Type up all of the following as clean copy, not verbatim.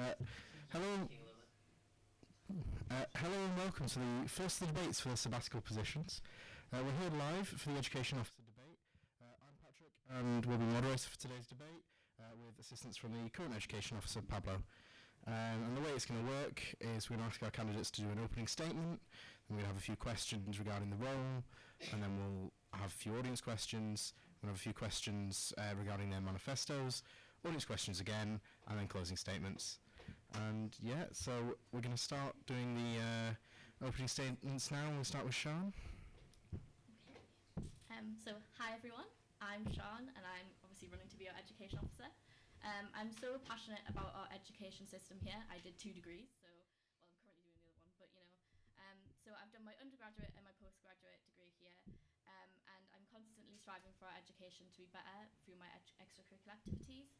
Hello. Hello and welcome to the first of the debates for the sabbatical positions. We're here live for the Education Officer debate. I'm Patrick and will be moderator for today's debate with assistance from the current Education Officer, Pablo. And the way it's going to work is we're going to ask our candidates to do an opening statement, and we'll have a few questions regarding the role, and then we'll have a few audience questions, we'll have a few questions regarding their manifestos, audience questions again, and then closing statements. And yeah, so we're going to start doing the opening statements now. We'll start with Sean. So hi everyone, I'm Sean and I'm obviously running to be our Education Officer. I'm so passionate about our education system here. I did 2 degrees, so well, I'm currently doing the other one, but you know. So I've done my undergraduate and my postgraduate degree here, and I'm constantly striving for our education to be better through my extracurricular activities.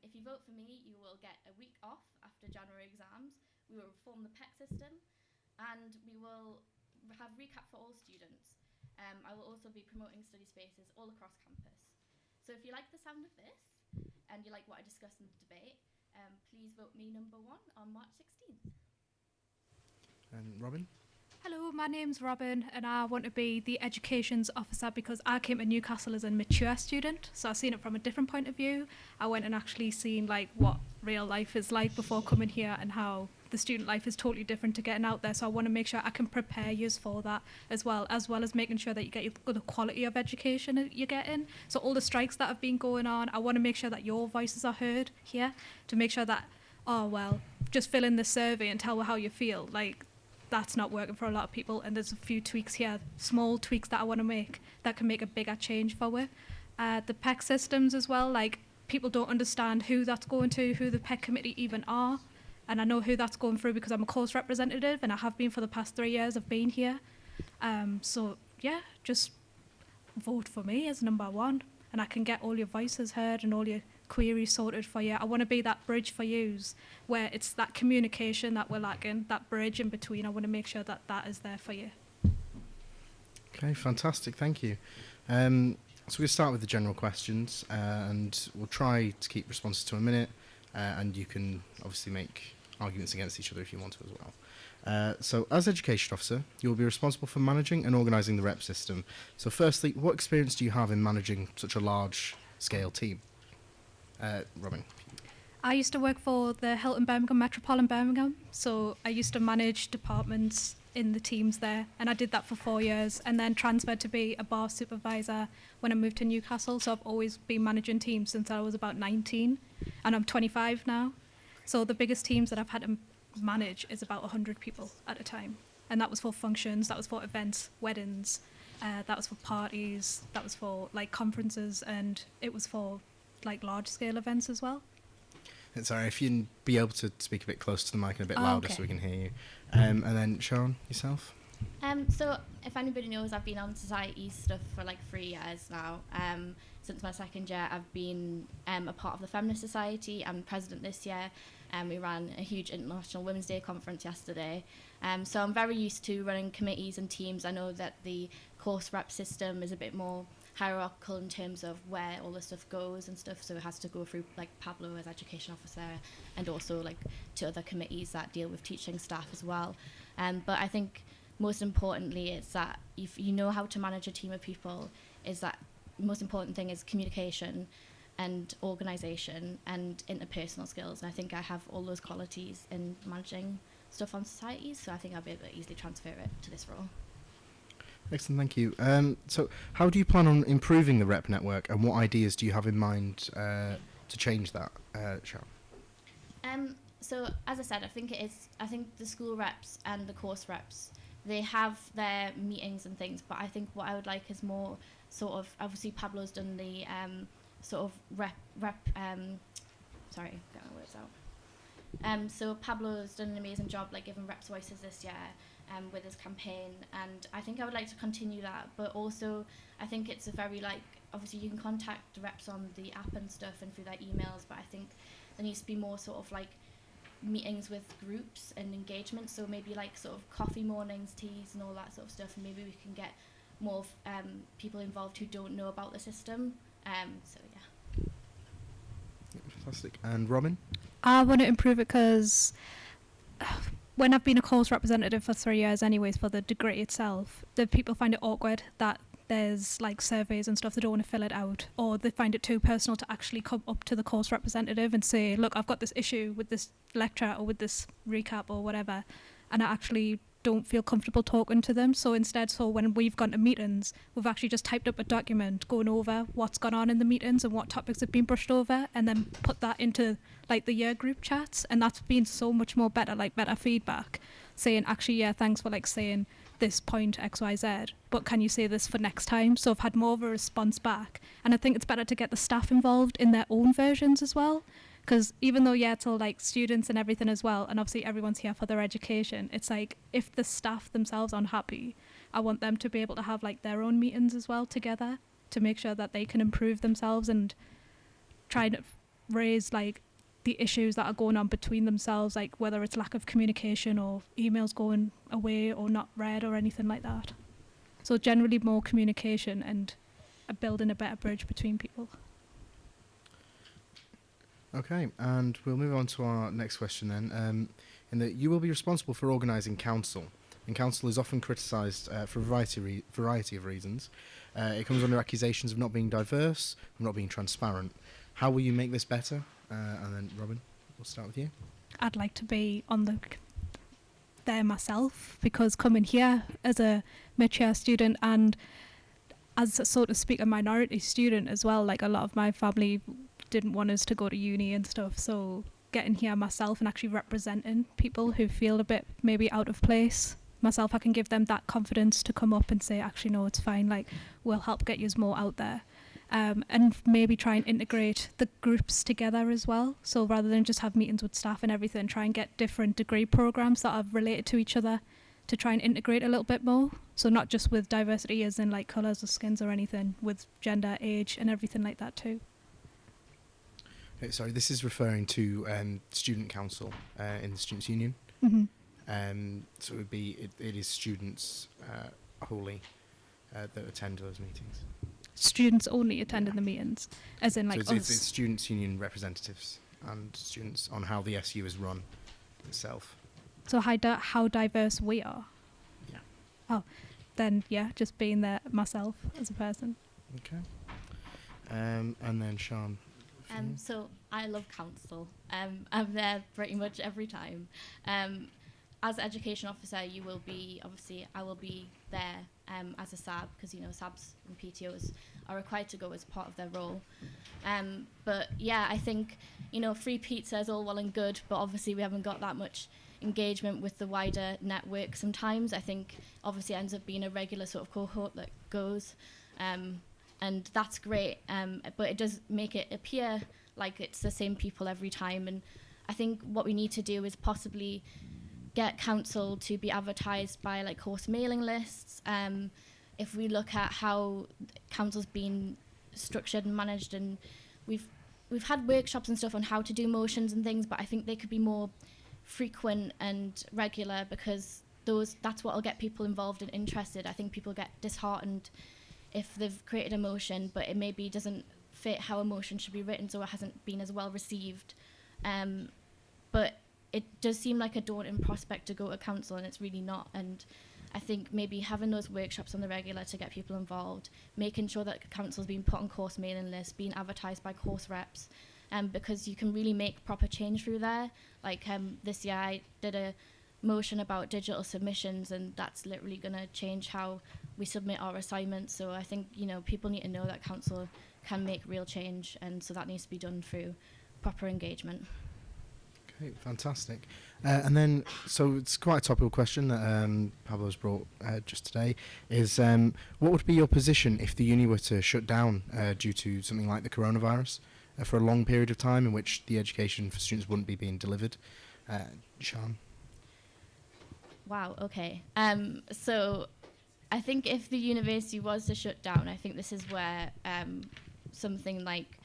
If you vote for me, you will get a week off after January exams. We will reform the PEC system, and we will have recap for all students. I will also be promoting study spaces all across campus. So if you like the sound of this, and you like what I discussed in the debate, please vote me number 1 on March 16th. And Robin? Hello, my name's Robin and I want to be the Educations Officer because I came to Newcastle as a mature student, so I've seen it from a different point of view. I went and actually seen like what real life is like before coming here and how the student life is totally different to getting out there, so I want to make sure I can prepare you for that as well as making sure that you get the quality of education that you're getting. So all the strikes that have been going on, I want to make sure that your voices are heard here, to make sure that, oh well, just fill in the survey and tell how you feel. Like, that's not working for a lot of people, and there's a few tweaks here, small tweaks that I want to make that can make a bigger change for it. The PEC systems as well, like people don't understand who that's going to, who the PEC committee even are, and I know who that's going through because I'm a course representative and I have been for the past 3 years I've been here. So yeah, just vote for me as number 1 and I can get all your voices heard and all your queries sorted for you. I want to be that bridge for yous where it's that communication that we're lacking, that bridge in between. I want to make sure that that is there for you. Okay, fantastic, thank you. So we'll start with the general questions and we'll try to keep responses to a minute, and you can obviously make arguments against each other if you want to as well. So as Education Officer, you will be responsible for managing and organising the rep system. So firstly, what experience do you have in managing such a large scale team? Robin. I used to work for the Hilton Birmingham Metropole in Birmingham, so I used to manage departments in the teams there, and I did that for 4 years and then transferred to be a bar supervisor when I moved to Newcastle. So I've always been managing teams since I was about 19 and I'm 25 now. So the biggest teams that I've had to manage is about 100 people at a time, and that was for functions, that was for events, weddings, that was for parties, that was for like conferences, and it was for like large scale events as well. Sorry, if you'd be able to speak a bit closer to the mic and a bit louder so we can hear you. And then Sean, yourself? So if anybody knows, I've been on society stuff for like 3 years now. Since my 2nd year, I've been a part of the Feminist Society. I'm president this year, and we ran a huge International Women's Day conference yesterday. So I'm very used to running committees and teams. I know that the course rep system is a bit more hierarchical in terms of where all the stuff goes and stuff, so it has to go through like Pablo as Education Officer and also like to other committees that deal with teaching staff as well. But I think most importantly it's that if you know how to manage a team of people, is that the most important thing is communication and organisation and interpersonal skills, and I think I have all those qualities in managing stuff on societies, so I think I'll be able to easily transfer it to this role. Excellent, thank you. So how do you plan on improving the rep network, and what ideas do you have in mind to change that, Sharon? So as I said, I think the school reps and the course reps, they have their meetings and things, but I think what I would like is more sort of, obviously Pablo's done the sort of sorry, get my words out. So Pablo's done an amazing job like giving reps voices this year with his campaign, and I think I would like to continue that, but also I think it's a very like, obviously you can contact the reps on the app and stuff and through their emails, but I think there needs to be more sort of like meetings with groups and engagement, so maybe like sort of coffee mornings, teas and all that sort of stuff, and maybe we can get more people involved who don't know about the system. So yeah. Fantastic. And Robin? I want to improve it because when I've been a course representative for 3 years anyways for the degree itself, the people find it awkward that there's like surveys and stuff, they don't want to fill it out, or they find it too personal to actually come up to the course representative and say, look, I've got this issue with this lecture or with this recap or whatever, and I actually don't feel comfortable talking to them. So instead, when we've gone to meetings, we've actually just typed up a document going over what's gone on in the meetings and what topics have been brushed over, and then put that into like the year group chats, and that's been so much more better, like better feedback, saying actually, yeah, thanks for like saying this point XYZ, but can you say this for next time? So I've had more of a response back, and I think it's better to get the staff involved in their own versions as well, because even though it's all like students and everything as well, and obviously everyone's here for their education, it's like if the staff themselves aren't happy, I want them to be able to have like their own meetings as well together to make sure that they can improve themselves and try to raise like the issues that are going on between themselves, like whether it's lack of communication or emails going away or not read or anything like that. So generally more communication and building a better bridge between people. Okay, and we'll move on to our next question then. In that you will be responsible for organising council, and council is often criticised for a variety of reasons. It comes under accusations of not being diverse, of not being transparent. How will you make this better? And then Robin, we'll start with you. I'd like to be on there myself, because coming here as a mature student and as a so to speak a minority student as well, like a lot of my family didn't want us to go to uni and stuff, so getting here myself and actually representing people who feel a bit maybe out of place myself, I can give them that confidence to come up and say, actually no, it's fine, like we'll help get you more out there. And maybe try and integrate the groups together as well. So rather than just have meetings with staff and everything, try and get different degree programs that are related to each other to try and integrate a little bit more. So not just with diversity as in like colours or skins or anything, with gender, age and everything like that too. Okay, sorry, this is referring to student council in the Students' Union. Mm-hmm. So it is students wholly that attend those meetings. Students only attending the meetings, as in like so us. it's Students' Union representatives and students on how the SU is run itself. So how diverse we are. Yeah. Oh, then yeah, just being there myself as a person. Okay. And then Sian. So I love council. I'm there pretty much every time. As education officer, you will be, obviously, I will be there as a SAB, because, you know, SABs and PTOs are required to go as part of their role. But, yeah, I think, you know, free pizza is all well and good, but obviously we haven't got that much engagement with the wider network sometimes. I think, obviously, it ends up being a regular sort of cohort that goes, and that's great, but it does make it appear like it's the same people every time. And I think what we need to do is possibly get council to be advertised by like course mailing lists. If we look at how council's been structured and managed, and we've had workshops and stuff on how to do motions and things, but I think they could be more frequent and regular, because that's what will get people involved and interested. I think people get disheartened if they've created a motion but it maybe doesn't fit how a motion should be written, so it hasn't been as well received. But it does seem like a daunting prospect to go to council, and it's really not. And I think maybe having those workshops on the regular to get people involved, making sure that council's being put on course mailing lists, being advertised by course reps, because you can really make proper change through there. Like this year I did a motion about digital submissions, and that's literally going to change how we submit our assignments. So I think, you know, people need to know that council can make real change, and so that needs to be done through proper engagement. Okay, fantastic. And then, so it's quite a topical question that Pablo's brought just today, is what would be your position if the uni were to shut down due to something like the coronavirus for a long period of time in which the education for students wouldn't be being delivered? Sian? Wow, okay. So I think if the university was to shut down, I think this is where something like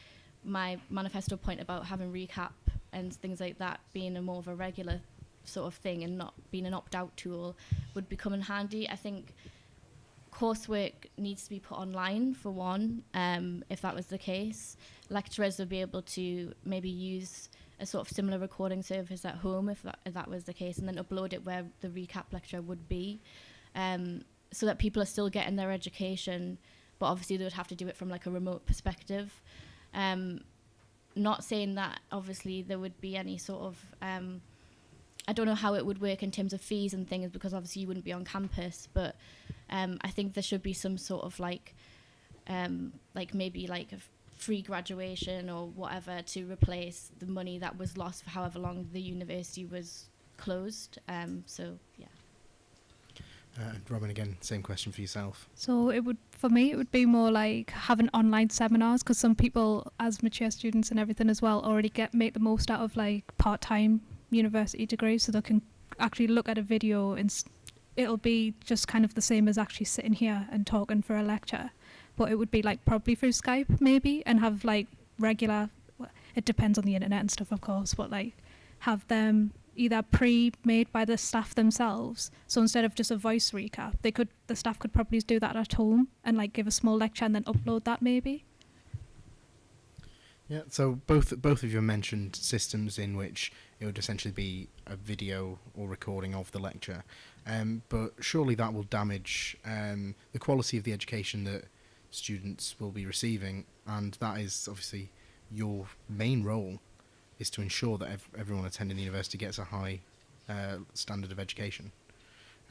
my manifesto point about having recap and things like that being a more of a regular sort of thing and not being an opt-out tool would become in handy. I think coursework needs to be put online, for one. If that was the case, lecturers would be able to maybe use a sort of similar recording service at home if that was the case, and then upload it where the recap lecture would be, so that people are still getting their education, but obviously they would have to do it from like a remote perspective. Not saying that obviously there would be any sort of I don't know how it would work in terms of fees and things, because obviously you wouldn't be on campus, but I think there should be some sort of like maybe like a free graduation or whatever to replace the money that was lost for however long the university was closed. So yeah. And Robin, again, same question for yourself. So for me, it would be more like having online seminars, because some people, as mature students and everything as well, already make the most out of like part-time university degrees, so they can actually look at a video and it'll be just kind of the same as actually sitting here and talking for a lecture, but it would be like probably through Skype maybe, and have like regular, it depends on the internet and stuff of course, but like have them either pre-made by the staff themselves, so instead of just a voice recap, the staff could probably do that at home and like give a small lecture and then upload that maybe. Yeah, so both of you mentioned systems in which it would essentially be a video or recording of the lecture, but surely that will damage the quality of the education that students will be receiving, and that is obviously your main role, is to ensure that everyone attending the university gets a high standard of education.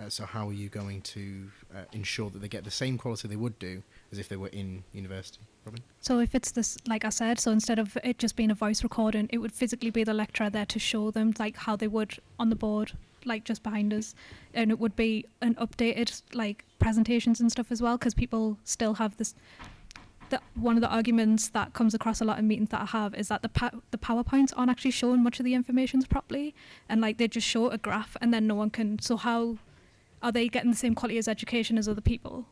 So how are you going to ensure that they get the same quality they would do as if they were in university? Robin? So if it's this, like I said, so instead of it just being a voice recording, it would physically be the lecturer there to show them like how they would on the board, like just behind us, and it would be an updated like presentations and stuff as well, because people still have this. One of the arguments that comes across a lot in meetings that I have is that the PowerPoints aren't actually showing much of the information properly, and like they just show a graph and then no one can. So how are they getting the same quality as education as other people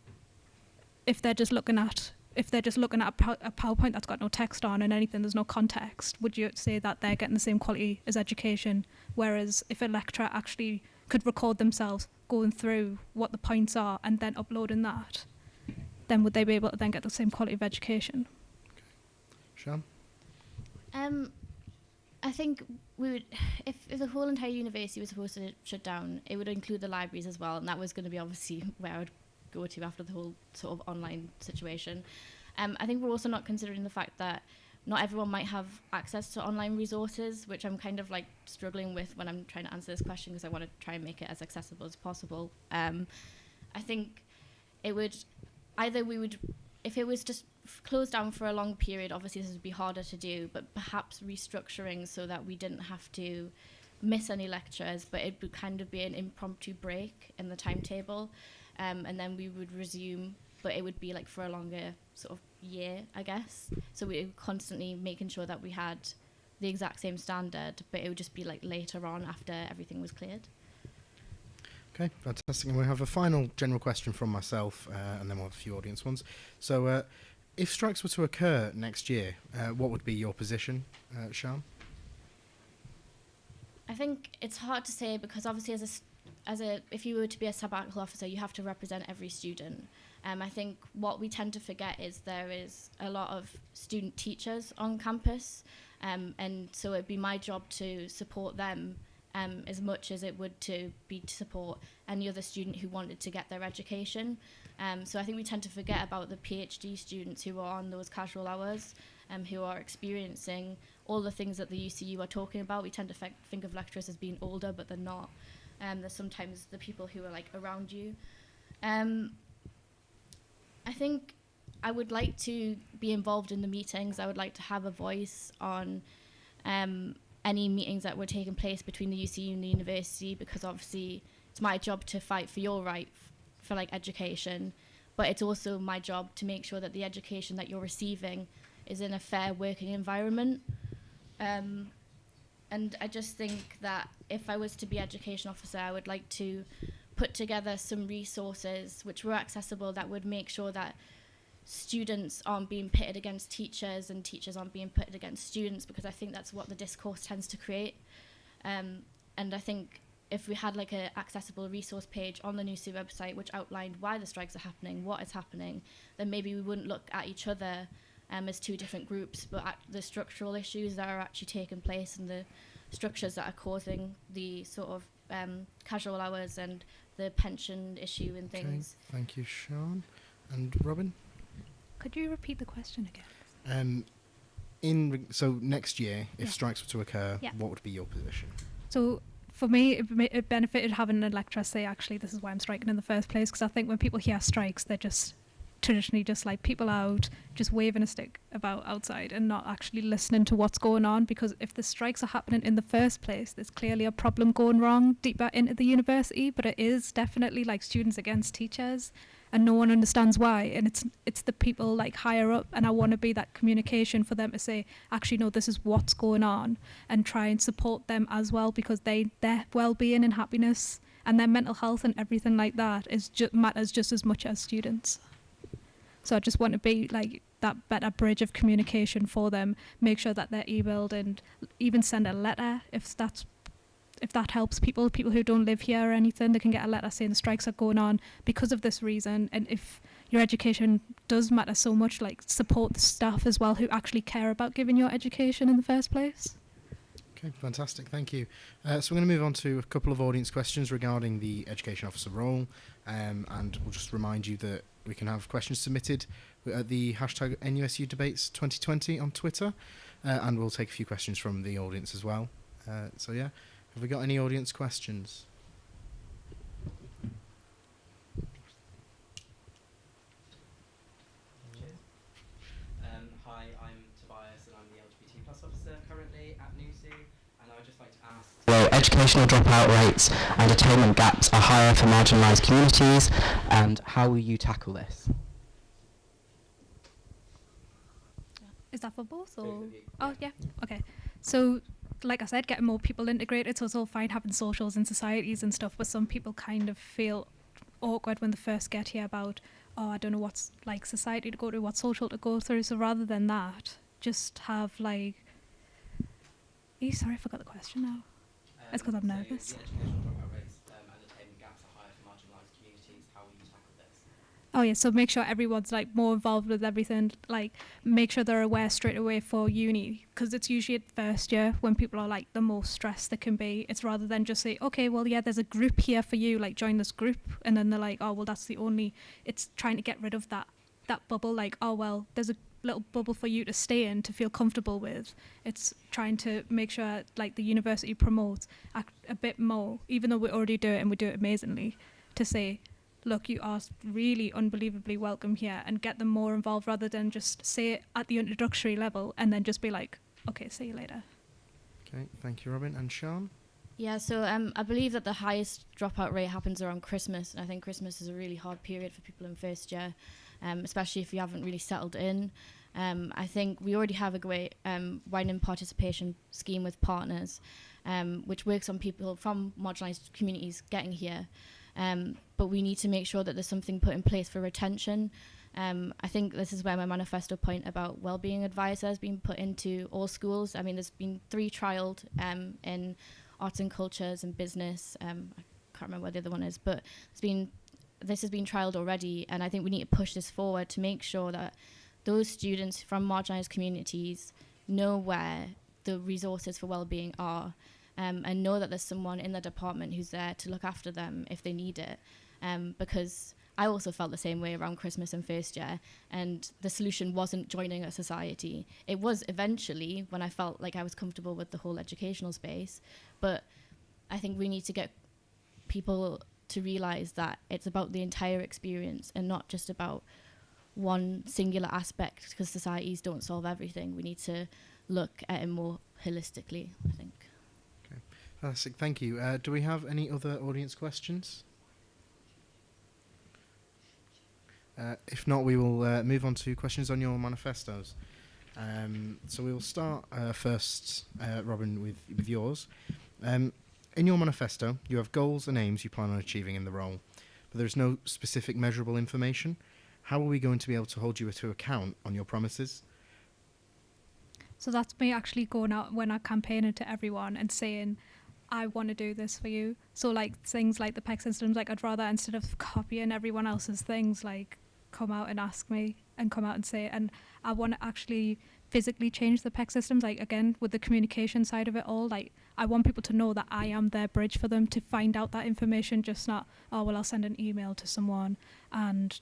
if they're just looking at a PowerPoint that's got no text on and anything, there's no context? Would you say that they're getting the same quality as education? Whereas if a lecturer actually could record themselves going through what the points are and then uploading that, then would they be able to then get the same quality of education? Sian? I think we would, if the whole entire university was supposed to shut down, it would include the libraries as well, and that was going to be obviously where I would go to after the whole sort of online situation. I think we're also not considering the fact that not everyone might have access to online resources, which I'm kind of like struggling with when I'm trying to answer this question, because I want to try and make it as accessible as possible. I think it would, if it was just closed down for a long period, obviously this would be harder to do, but perhaps restructuring so that we didn't have to miss any lectures, but it would kind of be an impromptu break in the timetable, and then we would resume, but it would be like for a longer sort of year, I guess. So we were constantly making sure that we had the exact same standard, but it would just be like later on after everything was cleared. Okay, fantastic. And we have a final general question from myself, and then we'll have a few audience ones. So if strikes were to occur next year, what would be your position, Sian? I think it's hard to say, because obviously if you were to be a sabbatical officer, you have to represent every student. I think what we tend to forget is there is a lot of student teachers on campus, and so it'd be my job to support them as much as it would to support any other student who wanted to get their education. So I think we tend to forget about the PhD students who are on those casual hours, who are experiencing all the things that the UCU are talking about. We tend to think of lecturers as being older, but they're not. They're sometimes the people who are like around you. I think I would like to be involved in the meetings. I would like to have a voice on any meetings that were taking place between the UCU and the university, because obviously it's my job to fight for your right for like education, but it's also my job to make sure that the education that you're receiving is in a fair working environment. And I just think that if I was to be education officer, I would like to put together some resources which were accessible, that would make sure that students aren't being pitted against teachers and teachers aren't being pitted against students, because I think that's what the discourse tends to create. And I think if we had like an accessible resource page on the NUSU website which outlined why the strikes are happening, what is happening, then maybe we wouldn't look at each other as two different groups, but the structural issues that are actually taking place and the structures that are causing the sort of casual hours and the pension issue and things. Okay, thank you, Sean. And Robin? Could you repeat the question again? So next year, if Yeah. strikes were to occur, Yeah. what would be your position? So for me, it benefited having a lecturer say, actually, this is why I'm striking in the first place, because I think when people hear strikes, they're just traditionally just like people out just waving a stick about outside and not actually listening to what's going on, because if the strikes are happening in the first place, there's clearly a problem going wrong deeper into the university, but it is definitely like students against teachers and no one understands why, and it's the people like higher up, and I want to be that communication for them to say, actually no, this is what's going on, and try and support them as well, because their well-being and happiness and their mental health and everything like that matters just as much as students. So I just want to be like that better bridge of communication for them, make sure that they're emailed, and even send a letter if that helps people who don't live here or anything. They can get a letter saying the strikes are going on because of this reason, and if your education does matter so much, like support the staff as well who actually care about giving your education in the first place. Okay, fantastic, thank you. So we're going to move on to a couple of audience questions regarding the education officer role, and we'll just remind you that we can have questions submitted at the hashtag NUSU Debates 2020 on Twitter, and we'll take a few questions from the audience as well. So yeah, have we got any audience questions? Hi, I'm Tobias and I'm the LGBT+ officer currently at NUSU, and I would just like to ask... Well, educational dropout rates and attainment gaps are higher for marginalised communities, and how will you tackle this? Is that for both or? Both of you, Oh yeah. Okay. So like I said, getting more people integrated, so it's all fine having socials and societies and stuff, but some people kind of feel awkward when they first get here about, oh, I don't know what's like society to go to, what social to go through. So rather than that, just have like, sorry, I forgot the question now. It's 'cause I'm nervous. The educational dropout rates and attainment gaps are higher for marginalised communities. How will you tackle this? Oh yeah, so make sure everyone's like more involved with everything, like make sure they're aware straight away for uni, because it's usually at first year when people are like the most stressed they can be. It's rather than just say, okay, well yeah, there's a group here for you, like join this group, and then they're like, oh well, that's the only, it's trying to get rid of that bubble, like, oh well, there's a little bubble for you to stay in to feel comfortable with. It's trying to make sure like the university promotes a bit more, even though we already do it and we do it amazingly, to say, look, you are really unbelievably welcome here, and get them more involved rather than just say it at the introductory level and then just be like, okay, see you later. Okay, thank you, Robin. And Sean? Yeah, so I believe that the highest dropout rate happens around Christmas, and I think Christmas is a really hard period for people in first year, especially if you haven't really settled in. I think we already have a great widening participation scheme with partners, which works on people from marginalised communities getting here. But we need to make sure that there's something put in place for retention. I think this is where my manifesto point about wellbeing advisors being put into all schools. I mean, there's been 3 trialled in arts and cultures and business. I can't remember what the other one is, but this has been trialled already, and I think we need to push this forward to make sure that those students from marginalised communities know where the resources for wellbeing are, and know that there's someone in the department who's there to look after them if they need it. Because I also felt the same way around Christmas and first year, and the solution wasn't joining a society. It was eventually when I felt like I was comfortable with the whole educational space, but I think we need to get people to realise that it's about the entire experience and not just about one singular aspect, because societies don't solve everything. We need to look at it more holistically, I think. Okay, fantastic, thank you. Do we have any other audience questions? If not, we will move on to questions on your manifestos. So we will start first, Robin, with yours. In your manifesto, you have goals and aims you plan on achieving in the role, but there's no specific measurable information. How are we going to be able to hold you to account on your promises? So that's me actually going out when I campaigning to everyone and saying, I want to do this for you. So like things like the PEC systems, like I'd rather, instead of copying everyone else's things, like come out and ask me and come out and say it. And I want to actually physically change the PEC systems, like again with the communication side of it all. Like I want people to know that I am their bridge for them to find out that information, just not, oh well, I'll send an email to someone and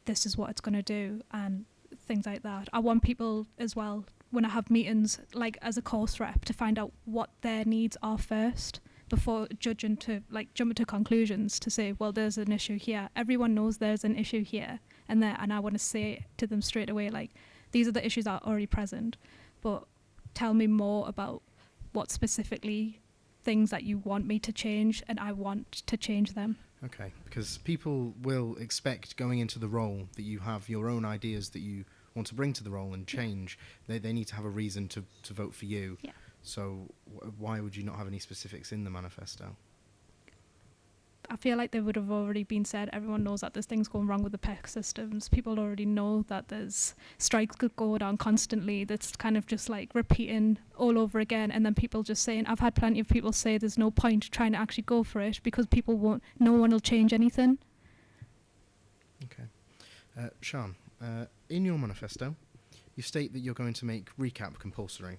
this is what it's going to do and things like that. I want people as well, when I have meetings, like as a course rep, to find out what their needs are first before jumping to conclusions to say, well, there's an issue here. Everyone knows there's an issue here and there, and I want to say to them straight away, like, these are the issues that are already present, but tell me more about what specifically things that you want me to change, and I want to change them. Okay, because people will expect going into the role that you have your own ideas that you want to bring to the role and change. They need to have a reason to vote for you. Yeah. So why would you not have any specifics in the manifesto? I feel like they would have already been said. Everyone knows that there's things going wrong with the PEC systems. People already know that there's strikes could go down constantly. That's kind of just like repeating all over again. And then people just saying, I've had plenty of people say there's no point trying to actually go for it because no one will change anything. Okay. Sean, in your manifesto, you state that you're going to make recap compulsory.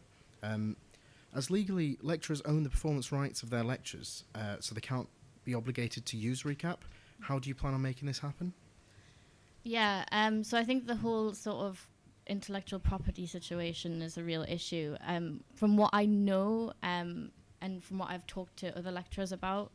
As legally, lecturers own the performance rights of their lectures, so they can't be obligated to use recap. How do you plan on making this happen? Yeah, so I think the whole sort of intellectual property situation is a real issue. From what I know and from what I've talked to other lecturers about,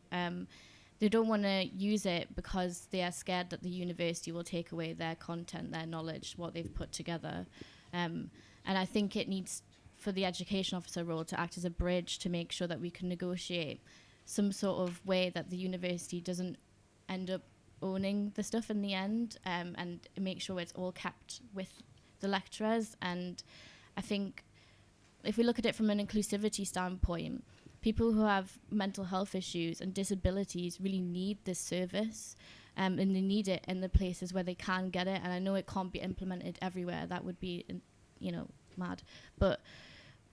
they don't want to use it because they are scared that the university will take away their content, their knowledge, what they've put together. And I think it needs for the education officer role to act as a bridge to make sure that we can negotiate some sort of way that the university doesn't end up owning the stuff in the end, and make sure it's all kept with the lecturers. And I think if we look at it from an inclusivity standpoint, people who have mental health issues and disabilities really need this service, and they need it in the places where they can get it. And I know it can't be implemented everywhere. That would be, mad. But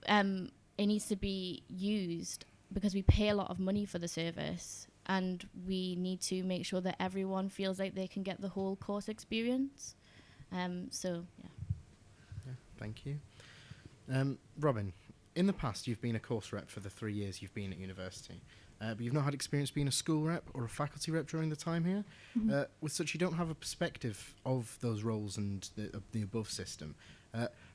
it needs to be used because we pay a lot of money for the service, and we need to make sure that everyone feels like they can get the whole course experience. Yeah, thank you. Robin, in the past you've been a course rep for the 3 years you've been at university, but you've not had experience being a school rep or a faculty rep during the time here. Mm-hmm. With such, you don't have a perspective of those roles and the above system.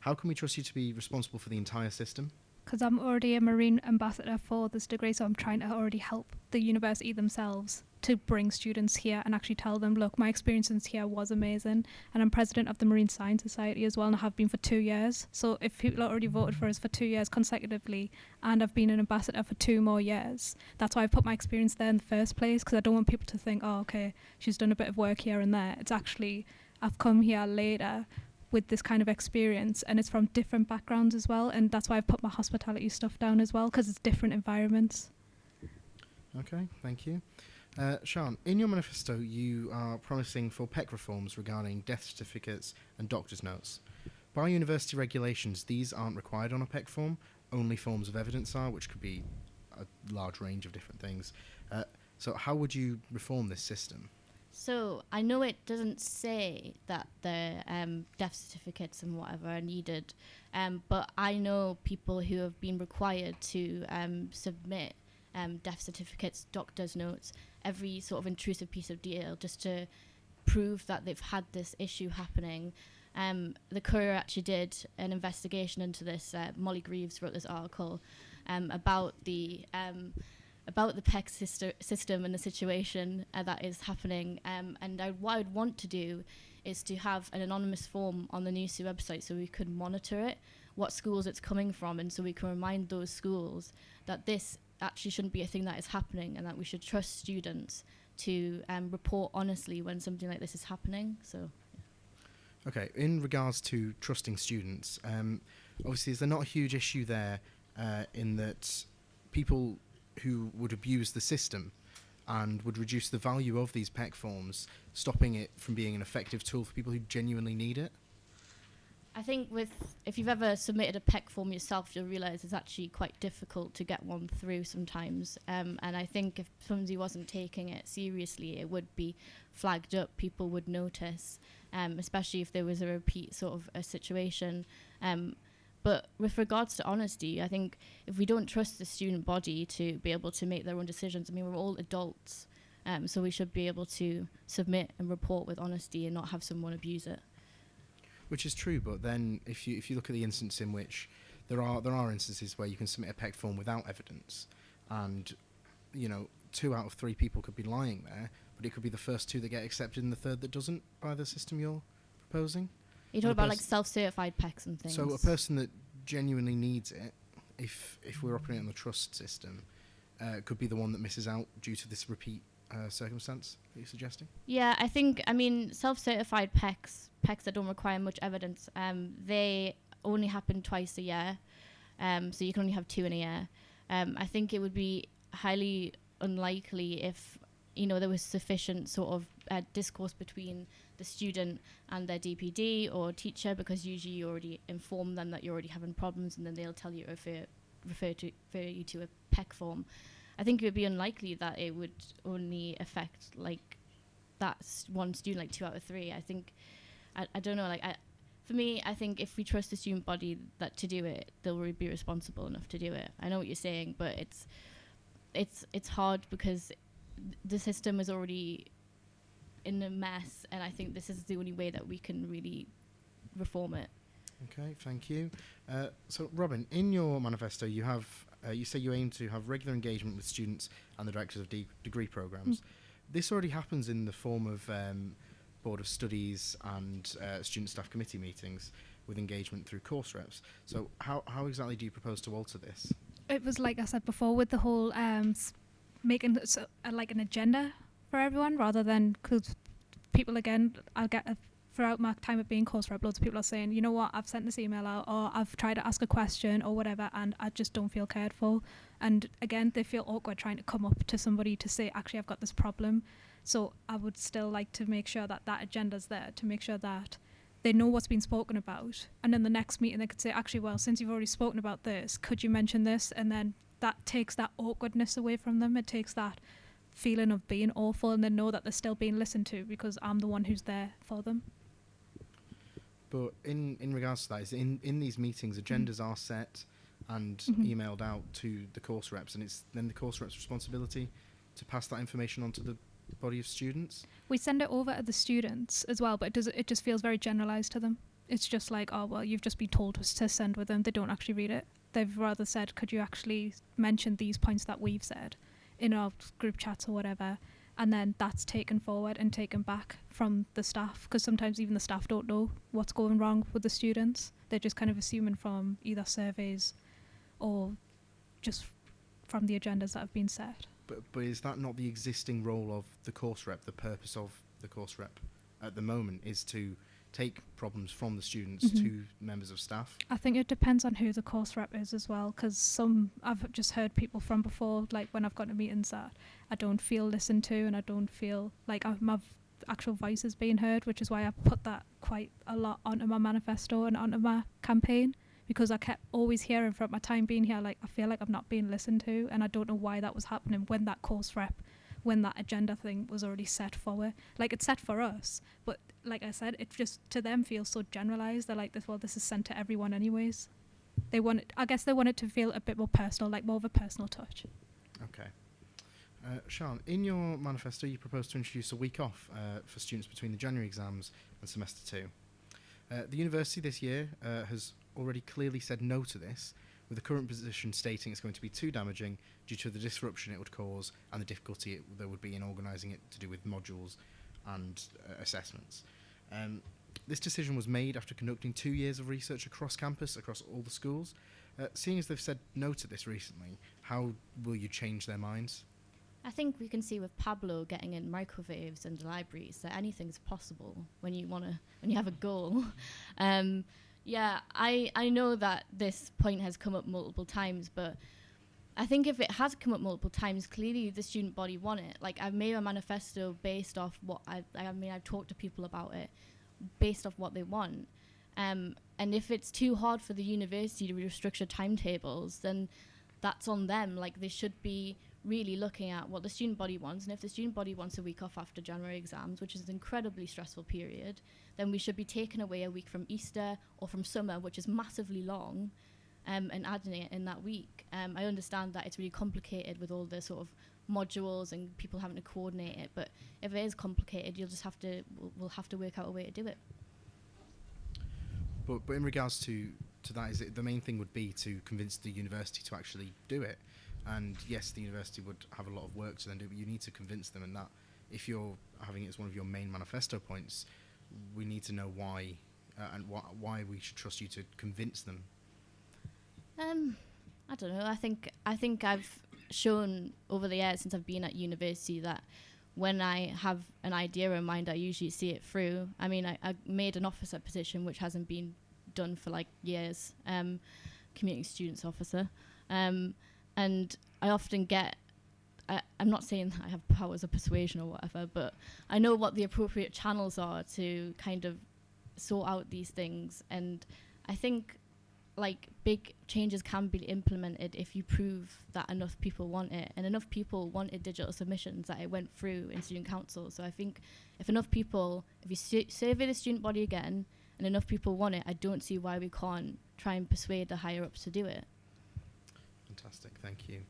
How can we trust you to be responsible for the entire system? Because I'm already a Marine ambassador for this degree, so I'm trying to already help the university themselves to bring students here and actually tell them, look, my experience here was amazing, and I'm president of the Marine Science Society as well, and I have been for 2 years. So if people already voted for us for 2 years consecutively, and I've been an ambassador for 2 more years, that's why I put my experience there in the first place, because I don't want people to think, oh, okay, she's done a bit of work here and there. It's actually, I've come here later with this kind of experience, and it's from different backgrounds as well, and that's why I've put my hospitality stuff down as well, because it's different environments. Okay, thank you. Sean, in your manifesto you are promising for PEC reforms regarding death certificates and doctor's notes. By university regulations, these aren't required on a PEC form, only forms of evidence are, which could be a large range of different things. So how would you reform this system? So I know it doesn't say that the death certificates and whatever are needed, but I know people who have been required to submit death certificates, doctor's notes, every sort of intrusive piece of detail just to prove that they've had this issue happening. The Courier actually did an investigation into this. Molly Greaves wrote this article about the PEC system and the situation that is happening. And what I'd want to do is to have an anonymous form on the NUSU website so we could monitor it, what schools it's coming from, and so we can remind those schools that this actually shouldn't be a thing that is happening, and that we should trust students to report honestly when something like this is happening. So. Yeah. Okay, in regards to trusting students, obviously is there not a huge issue there in that people who would abuse the system and would reduce the value of these PEC forms, stopping it from being an effective tool for people who genuinely need it? I think if you've ever submitted a PEC form yourself, you'll realise it's actually quite difficult to get one through sometimes. And I think if somebody wasn't taking it seriously, it would be flagged up. People would notice, especially if there was a repeat sort of a situation. But with regards to honesty, I think if we don't trust the student body to be able to make their own decisions, I mean, we're all adults, so we should be able to submit and report with honesty and not have someone abuse it. Which is true, but then if you look at the instance in which there are instances where you can submit a PEC form without evidence, and 2 out of 3 people could be lying there, but it could be the first 2 that get accepted and the third that doesn't by the system you're proposing. You talk about like self-certified PECs and things. So a person that genuinely needs it, if we're operating on the trust system, could be the one that misses out due to this repeat circumstance that you're suggesting? Yeah, I mean, self-certified PECs that don't require much evidence, they only happen twice a year, so you can only have 2 in a year. I think it would be highly unlikely if there was sufficient sort of discourse between the student and their DPD or teacher, because usually you already inform them that you're already having problems, and then they'll tell you refer you to a PEC form. I think it would be unlikely that it would only affect like that one student, like 2 out of 3. I think, I don't know, for me, I think if we trust the student body that to do it, they'll really be responsible enough to do it. I know what you're saying, but it's hard because the system is already in a mess, and I think this is the only way that we can really reform it. Okay, thank you. So, Robin, in your manifesto, you have you say you aim to have regular engagement with students and the directors of degree programs. This already happens in the form of Board of Studies and student staff committee meetings with engagement through course reps. So, how exactly do you propose to alter this? It was like I said before, with the whole making like an agenda for everyone, rather than, because people, again, I'll get throughout my time of being course rep, loads of people are saying, you know what, I've sent this email out, or I've tried to ask a question or whatever, and I just don't feel cared for. And again, they feel awkward trying to come up to somebody to say, actually, I've got this problem. So I would still like to make sure that that agenda's there, to make sure that they know what's been spoken about. And in the next meeting, they could say, actually, well, since you've already spoken about this, could you mention this? And then that takes that awkwardness away from them. It takes that feeling of being awful, and they know that they're still being listened to because I'm the one who's there for them. But in regards to that, is in these meetings, agendas are set and emailed out to the course reps, and it's then the course reps' responsibility to pass that information on to the body of students? We send it over to the students as well, but it just feels very generalised to them. It's just like, oh, well, you've just been told to send with them. They don't actually read it. They've rather said, could you actually mention these points that we've said in our group chats or whatever? And then that's taken forward and taken back from the staff, because sometimes even the staff don't know what's going wrong with the students. They're just kind of assuming from either surveys or just from the agendas that have been set. But is that not the existing role of the course rep? The purpose of the course rep at the moment is to take problems from the students to members of staff? I think it depends on who the course rep is as well, because I've just heard people from before, like when I've gone to meetings, that I don't feel listened to, and I don't feel like my actual voice is being heard, which is why I put that quite a lot onto my manifesto and onto my campaign, because I kept always hearing from my time being here, like, I feel like I'm not being listened to, and I don't know why that was happening when that course rep, when that agenda thing was already set forward. Like, it's set for us, but like I said, it just to them feels so generalised. They're like, this is sent to everyone anyways. I guess they want it to feel a bit more personal, like more of a personal touch. Okay. Sian, in your manifesto, you propose to introduce a week off for students between the January exams and semester 2. The university this year has already clearly said no to this, with the current position stating it's going to be too damaging due to the disruption it would cause and the difficulty there would be in organising it to do with modules and assessments. This decision was made after conducting 2 years of research across campus, across all the schools. Seeing as they've said no to this recently, how will you change their minds? I think we can see with Pablo getting in microwaves in the libraries that anything's possible when you have a goal. Yeah, I know that this point has come up multiple times, but I think if it has come up multiple times, clearly the student body want it. Like, I've made a manifesto based off what I've talked to people about it, based off what they want. And And if it's too hard for the university to restructure timetables, then that's on them. Like, they should be really looking at what the student body wants. And if the student body wants a week off after January exams, which is an incredibly stressful period, then we should be taking away a week from Easter or from summer, which is massively long, and adding it in that week. I understand that it's really complicated with all the sort of modules and people having to coordinate it, but if it is complicated, we'll have to work out a way to do it. But in regards to that, is it the main thing would be to convince the university to actually do it? And yes, the university would have a lot of work to then do, but you need to convince them, and that if you're having it as one of your main manifesto points, we need to know why, and why we should trust you to convince them. I don't know. I think I've shown over the years since I've been at university that when I have an idea in mind, I usually see it through. I mean, I made an officer position, which hasn't been done for like years, community students officer. And I often get, I'm not saying that I have powers of persuasion or whatever, but I know what the appropriate channels are to kind of sort out these things. And I think like big changes can be implemented if you prove that enough people want it, and enough people wanted digital submissions that it went through in student council. So I think if enough people, if you survey the student body again and enough people want it, I don't see why we can't try and persuade the higher ups to do it. Fantastic, thank you.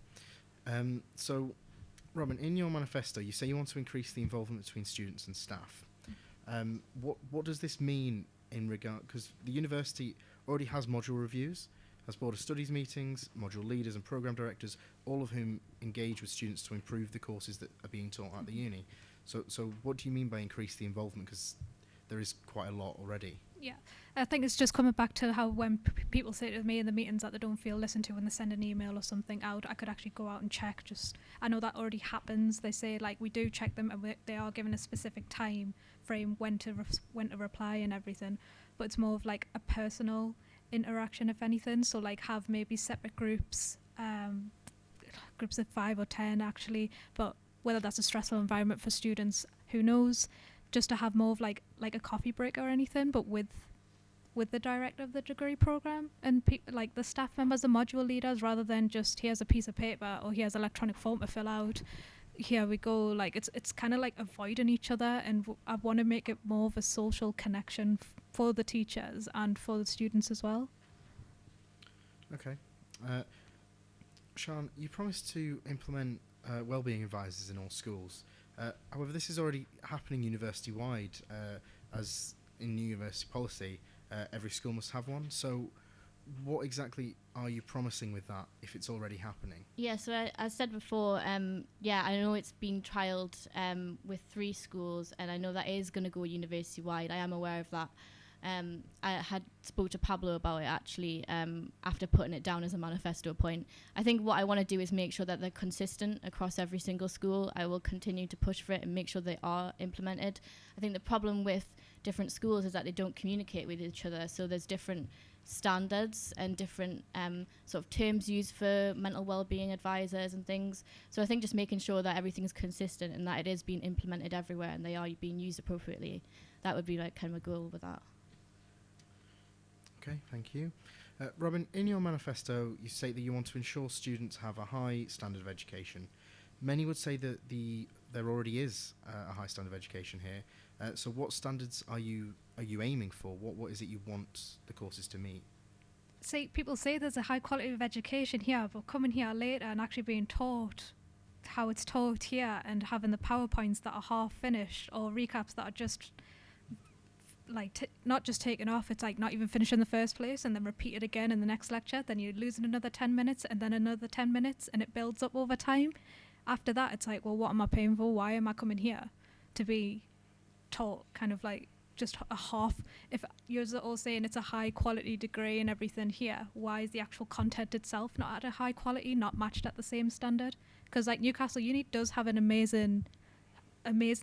So, Robin, in your manifesto, you say you want to increase the involvement between students and staff. What does this mean in regard, because the university already has module reviews, has board of studies meetings, module leaders and program directors, all of whom engage with students to improve the courses that are being taught at the uni. So what do you mean by increase the involvement? Because there is quite a lot already. Yeah, I think it's just coming back to how when people say to me in the meetings that they don't feel listened to when they send an email or something out, I could actually go out and check. I know that already happens. They say like we do check them, and they are given a specific time frame when to reply and everything. But it's more of like a personal interaction, if anything. So like have maybe separate groups, groups of 5 or 10 actually. But whether that's a stressful environment for students, who knows? Just to have more of like a coffee break or anything, but with the director of the degree program and like the staff members, the module leaders, rather than just here's a piece of paper or here's electronic form to fill out. Here we go. Like it's kind of like avoiding each other, and I want to make it more of a social connection for the teachers and for the students as well. Okay. Sian, you promised to implement wellbeing advisors in all schools. However, this is already happening university-wide, as in university policy, every school must have one. So what exactly are you promising with that if it's already happening? Yeah, so as said before, I know it's been trialled with 3 schools, and I know that is going to go university-wide. I am aware of that. I had spoke to Pablo about it actually after putting it down as a manifesto point. I think what I want to do is make sure that they're consistent across every single school. I will continue to push for it and make sure they are implemented. I think the problem with different schools is that they don't communicate with each other, so there's different standards and different sort of terms used for mental well-being advisors and things. So I think just making sure that everything's consistent and that it is being implemented everywhere and they are being used appropriately, that would be like kind of a goal with that. Okay, thank you. Robin, in your manifesto, you say that you want to ensure students have a high standard of education. Many would say that there already is a high standard of education here. So what standards are you aiming for? What is it you want the courses to meet? People say there's a high quality of education here, but coming here later and actually being taught how it's taught here and having the PowerPoints that are half finished or recaps that are just like not just taken off, it's like not even finished in the first place and then repeated again in the next lecture, then you're losing another 10 minutes and then another 10 minutes and it builds up over time. After that it's like, well, what am I paying for? Why am I coming here to be taught kind of like just a half? If you're all saying it's a high quality degree and everything here, why is the actual content itself not at a high quality, not matched at the same standard? Because like Newcastle Uni does have an amazing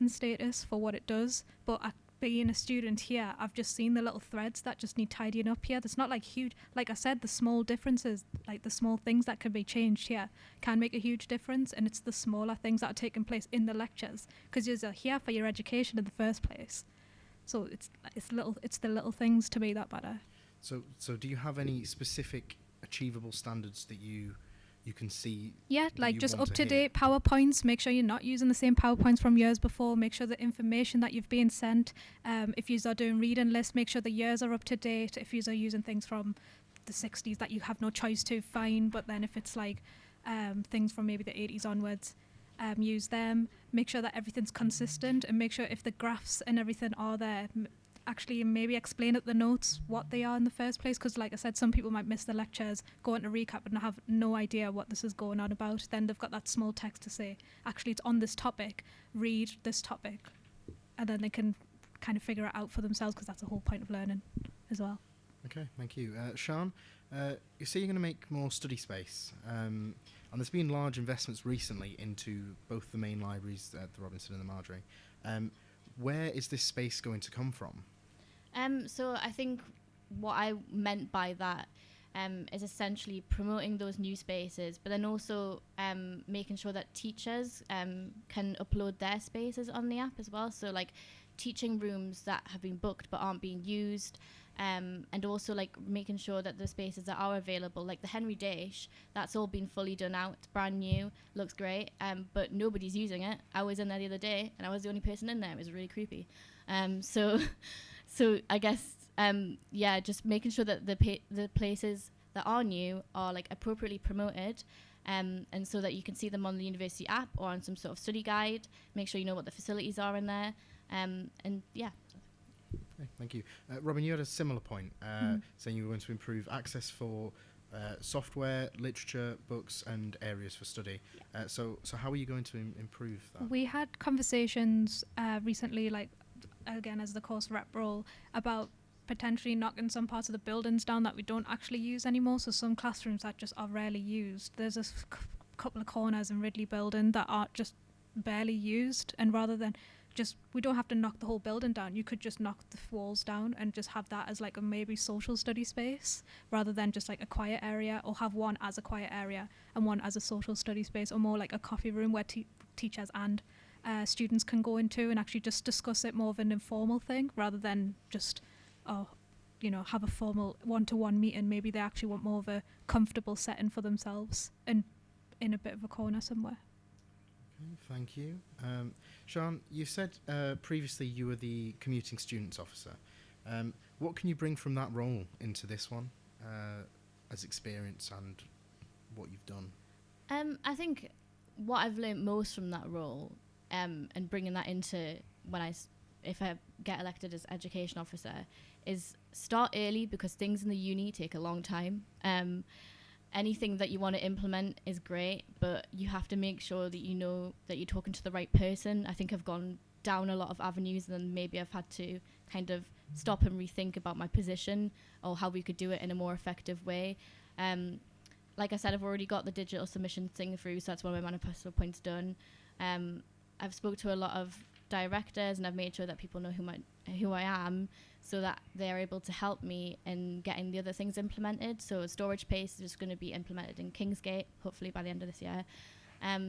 status for what it does, but being a student here, I've just seen the little threads that just need tidying up here. There's not like huge, like I said, the small differences, like the small things that can be changed here can make a huge difference, and it's the smaller things that are taking place in the lectures because you're here for your education in the first place. So it's the little things to me that matter. So do you have any specific achievable standards that you can see? Yeah, that like you just want up to to date PowerPoints. Make sure you're not using the same PowerPoints from years before. Make sure the information that you've been sent, if you are doing reading lists, make sure the years are up to date. If you are using things from the 60s that you have no choice to, fine. But then if it's like things from maybe the 80s onwards, use them. Make sure that everything's consistent, and make sure if the graphs and everything are there, actually maybe explain at the notes what they are in the first place, because like I said, some people might miss the lectures, go into recap and have no idea what this is going on about. Then they've got that small text to say, actually it's on this topic, read this topic, and then they can kind of figure it out for themselves, because that's the whole point of learning as well. Okay, thank you. Sian, you say you're going to make more study space, and there's been large investments recently into both the main libraries, the Robinson and the Marjorie. Where is this space going to come from? So I think what I meant by that is essentially promoting those new spaces, but then also making sure that teachers can upload their spaces on the app as well. So like teaching rooms that have been booked but aren't being used, and also like making sure that the spaces that are available, like the Henry Daish, that's all been fully done out, brand new, looks great, but nobody's using it. I was in there the other day and I was the only person in there. It was really creepy. So I guess, just making sure that the places that are new are like appropriately promoted, and so that you can see them on the university app or on some sort of study guide. Make sure you know what the facilities are in there, and yeah. Okay, thank you. Robin, you had a similar point, saying you were going to improve access for software, literature, books, and areas for study. So how are you going to improve that? We had conversations recently, like again as the course rep role, about potentially knocking some parts of the buildings down that we don't actually use anymore. So some classrooms that just are rarely used. There's a couple of corners in Ridley building that are just barely used, and rather than just, we don't have to knock the whole building down, you could just knock the walls down and just have that as like a maybe social study space, rather than just like a quiet area, or have one as a quiet area and one as a social study space, or more like a coffee room where teachers and students can go into and actually just discuss it, more of an informal thing, rather than just have a formal one-to-one meeting. Maybe they actually want more of a comfortable setting for themselves and in a bit of a corner somewhere. Okay, thank you. Sian, you said previously you were the commuting students officer. What can you bring from that role into this one as experience and what you've done? I think what I've learned most from that role, and bringing that into if I get elected as education officer, is start early, because things in the uni take a long time. Anything that you want to implement is great, but you have to make sure that you know that you're talking to the right person. I think I've gone down a lot of avenues, and then maybe I've had to kind of stop and rethink about my position or how we could do it in a more effective way. Like I said, I've already got the digital submission thing through, so that's one of my manifesto points done. I've spoke to a lot of directors, and I've made sure that people know who I am, so that they're able to help me in getting the other things implemented. So storage space is going to be implemented in Kingsgate, hopefully by the end of this year.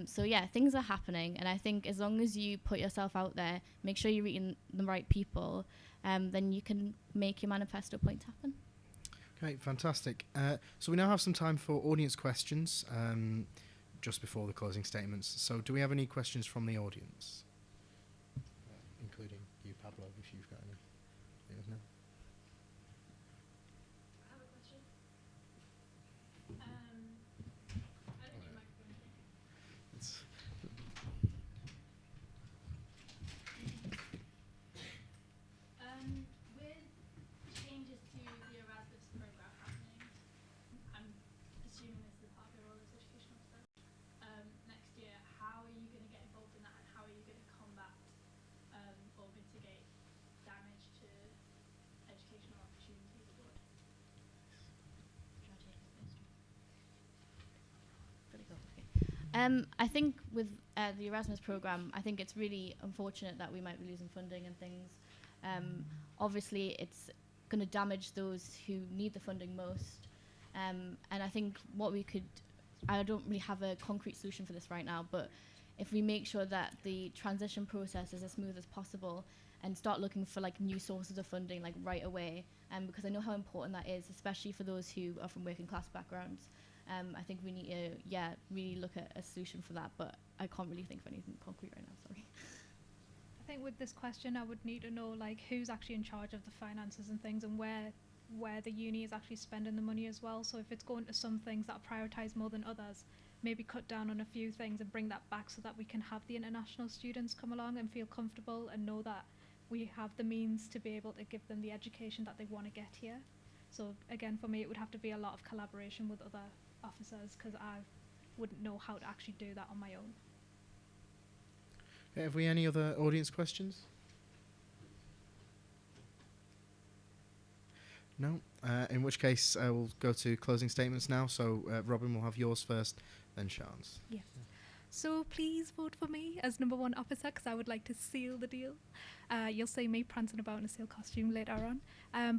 So yeah, things are happening, and I think as long as you put yourself out there, make sure you're reaching the right people, then you can make your manifesto points happen. Okay, fantastic. So we now have some time for audience questions, just before the closing statements. So do we have any questions from the audience? Including you, Pablo, if you've got any. No? I have a question. I don't need a microphone. It's With changes to the Erasmus program happening, I'm assuming this is part of your role as education officer. Next year, how are you going to get involved in that, and how are you going to combat or mitigate damage to educational opportunities abroad? I think with the Erasmus programme, I think it's really unfortunate that we might be losing funding and things. Obviously, it's going to damage those who need the funding most. And I think what we could, I don't really have a concrete solution for this right now, but if we make sure that the transition process is as smooth as possible and start looking for like new sources of funding like right away, because I know how important that is, especially for those who are from working class backgrounds. I think we need to really look at a solution for that, but I can't really think of anything concrete right now, sorry. I think with this question I would need to know like who's actually in charge of the finances and things, and where the uni is actually spending the money as well. So if it's going to some things that are prioritised more than others, maybe cut down on a few things and bring that back so that we can have the international students come along and feel comfortable and know that we have the means to be able to give them the education that they want to get here. So again, for me, it would have to be a lot of collaboration with other officers, because I wouldn't know how to actually do that on my own. Okay, have we any other audience questions? No? In which case, we'll go to closing statements now. So, Robin, we'll have yours first, then Sean's. Yes. So please vote for me as number 1 officer, because I would like to seal the deal. You'll see me prancing about in a seal costume later on.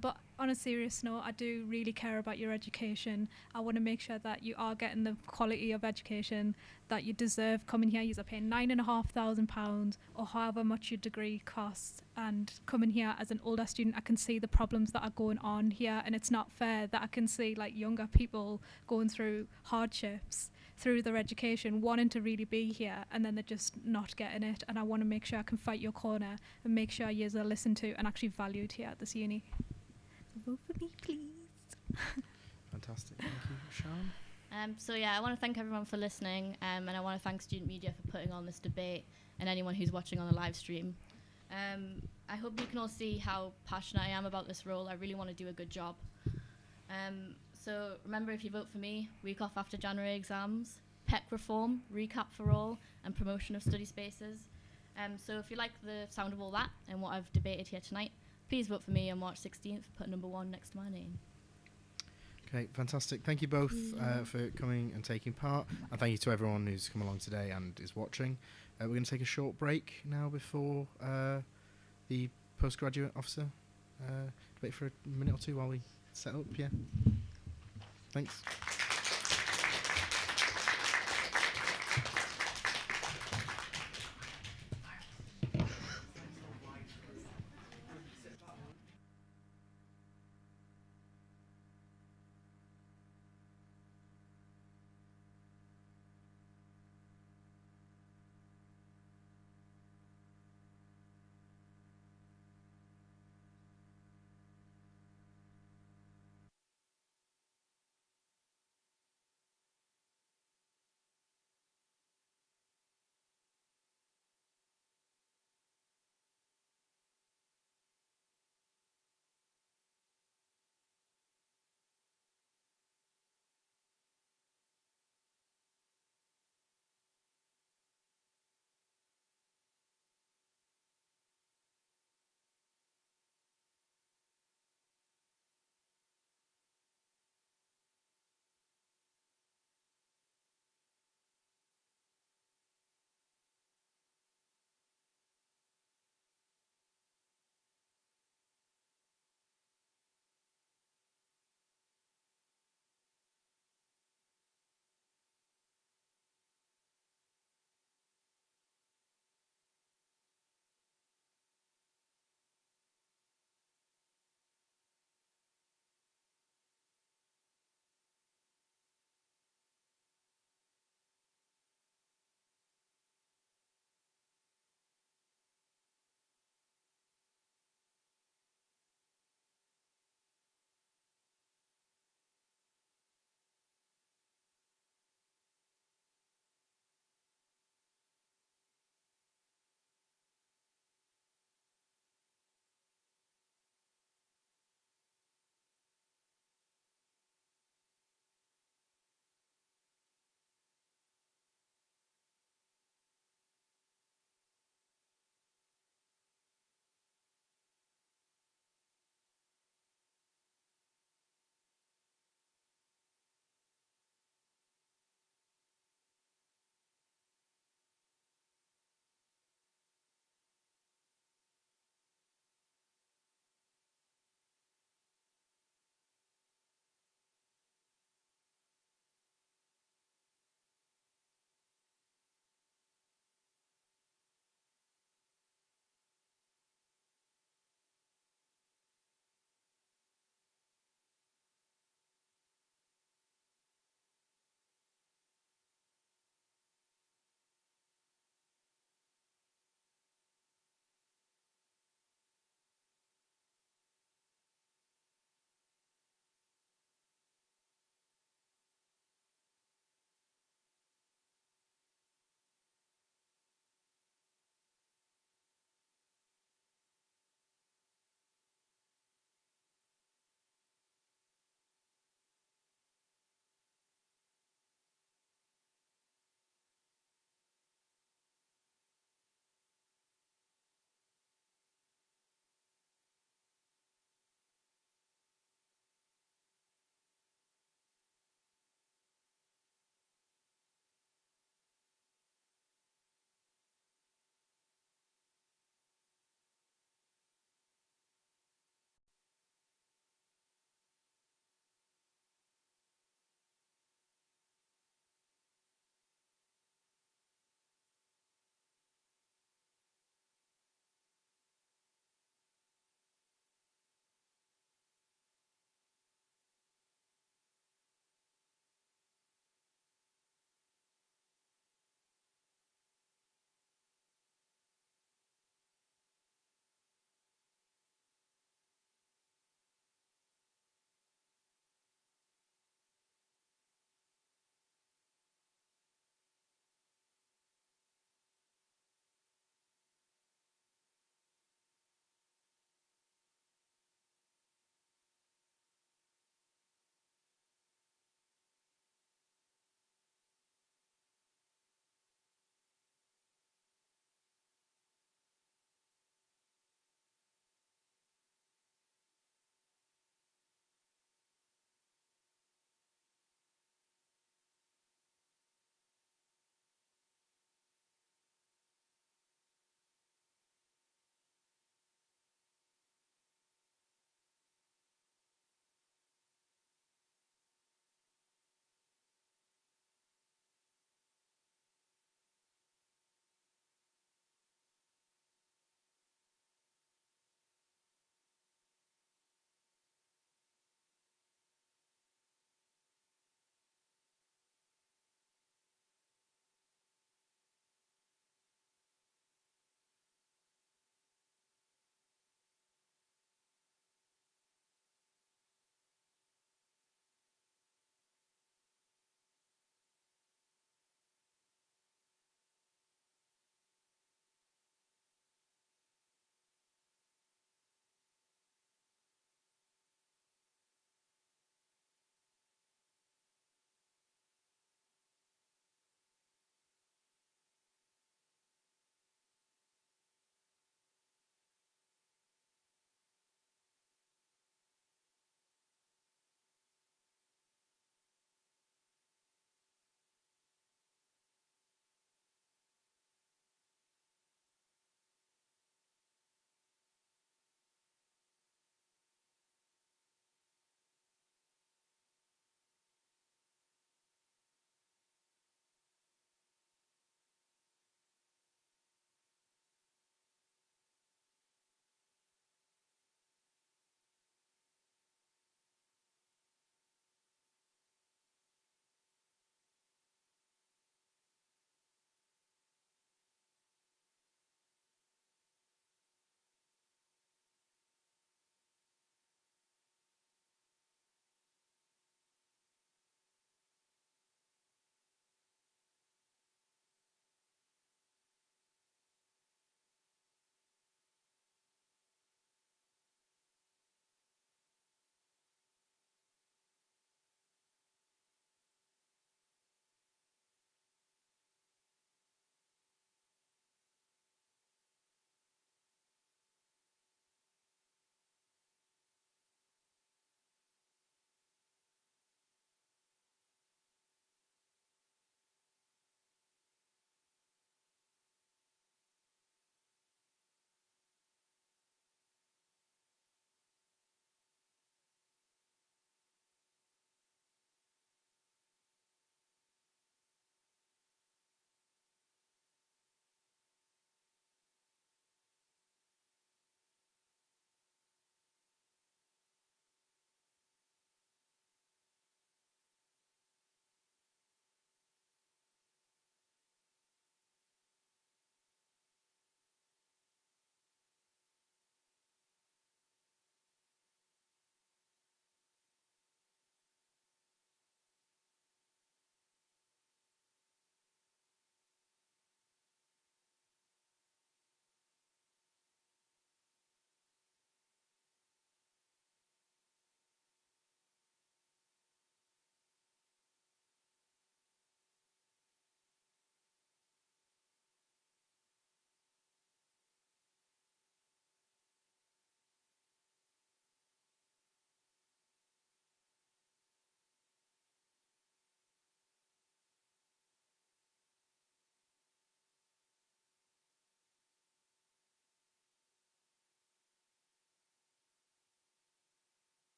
But on a serious note, I do really care about your education. I want to make sure that you are getting the quality of education that you deserve coming here. You're paying £9,500 or however much your degree costs, and coming here as an older student, I can see the problems that are going on here, and it's not fair that I can see like younger people going through hardships through their education, wanting to really be here, and then they're just not getting it. And I want to make sure I can fight your corner and make sure you are listened to and actually valued here at this uni. So vote for me, please. Fantastic. Thank you, Sean. So yeah, I want to thank everyone for listening, and I want to thank Student Media for putting on this debate, and anyone who's watching on the live stream. I hope you can all see how passionate I am about this role. I really want to do a good job. So remember, if you vote for me, week off after January exams, PEC reform, recap for all, and promotion of study spaces. So if you like the sound of all that and what I've debated here tonight, please vote for me on March 16th. Put number 1 next to my name. Okay, fantastic. Thank you both for coming and taking part. And thank you to everyone who's come along today and is watching. We're going to take a short break now before the postgraduate officer debate for a minute or two while we set up. Yeah. Thanks.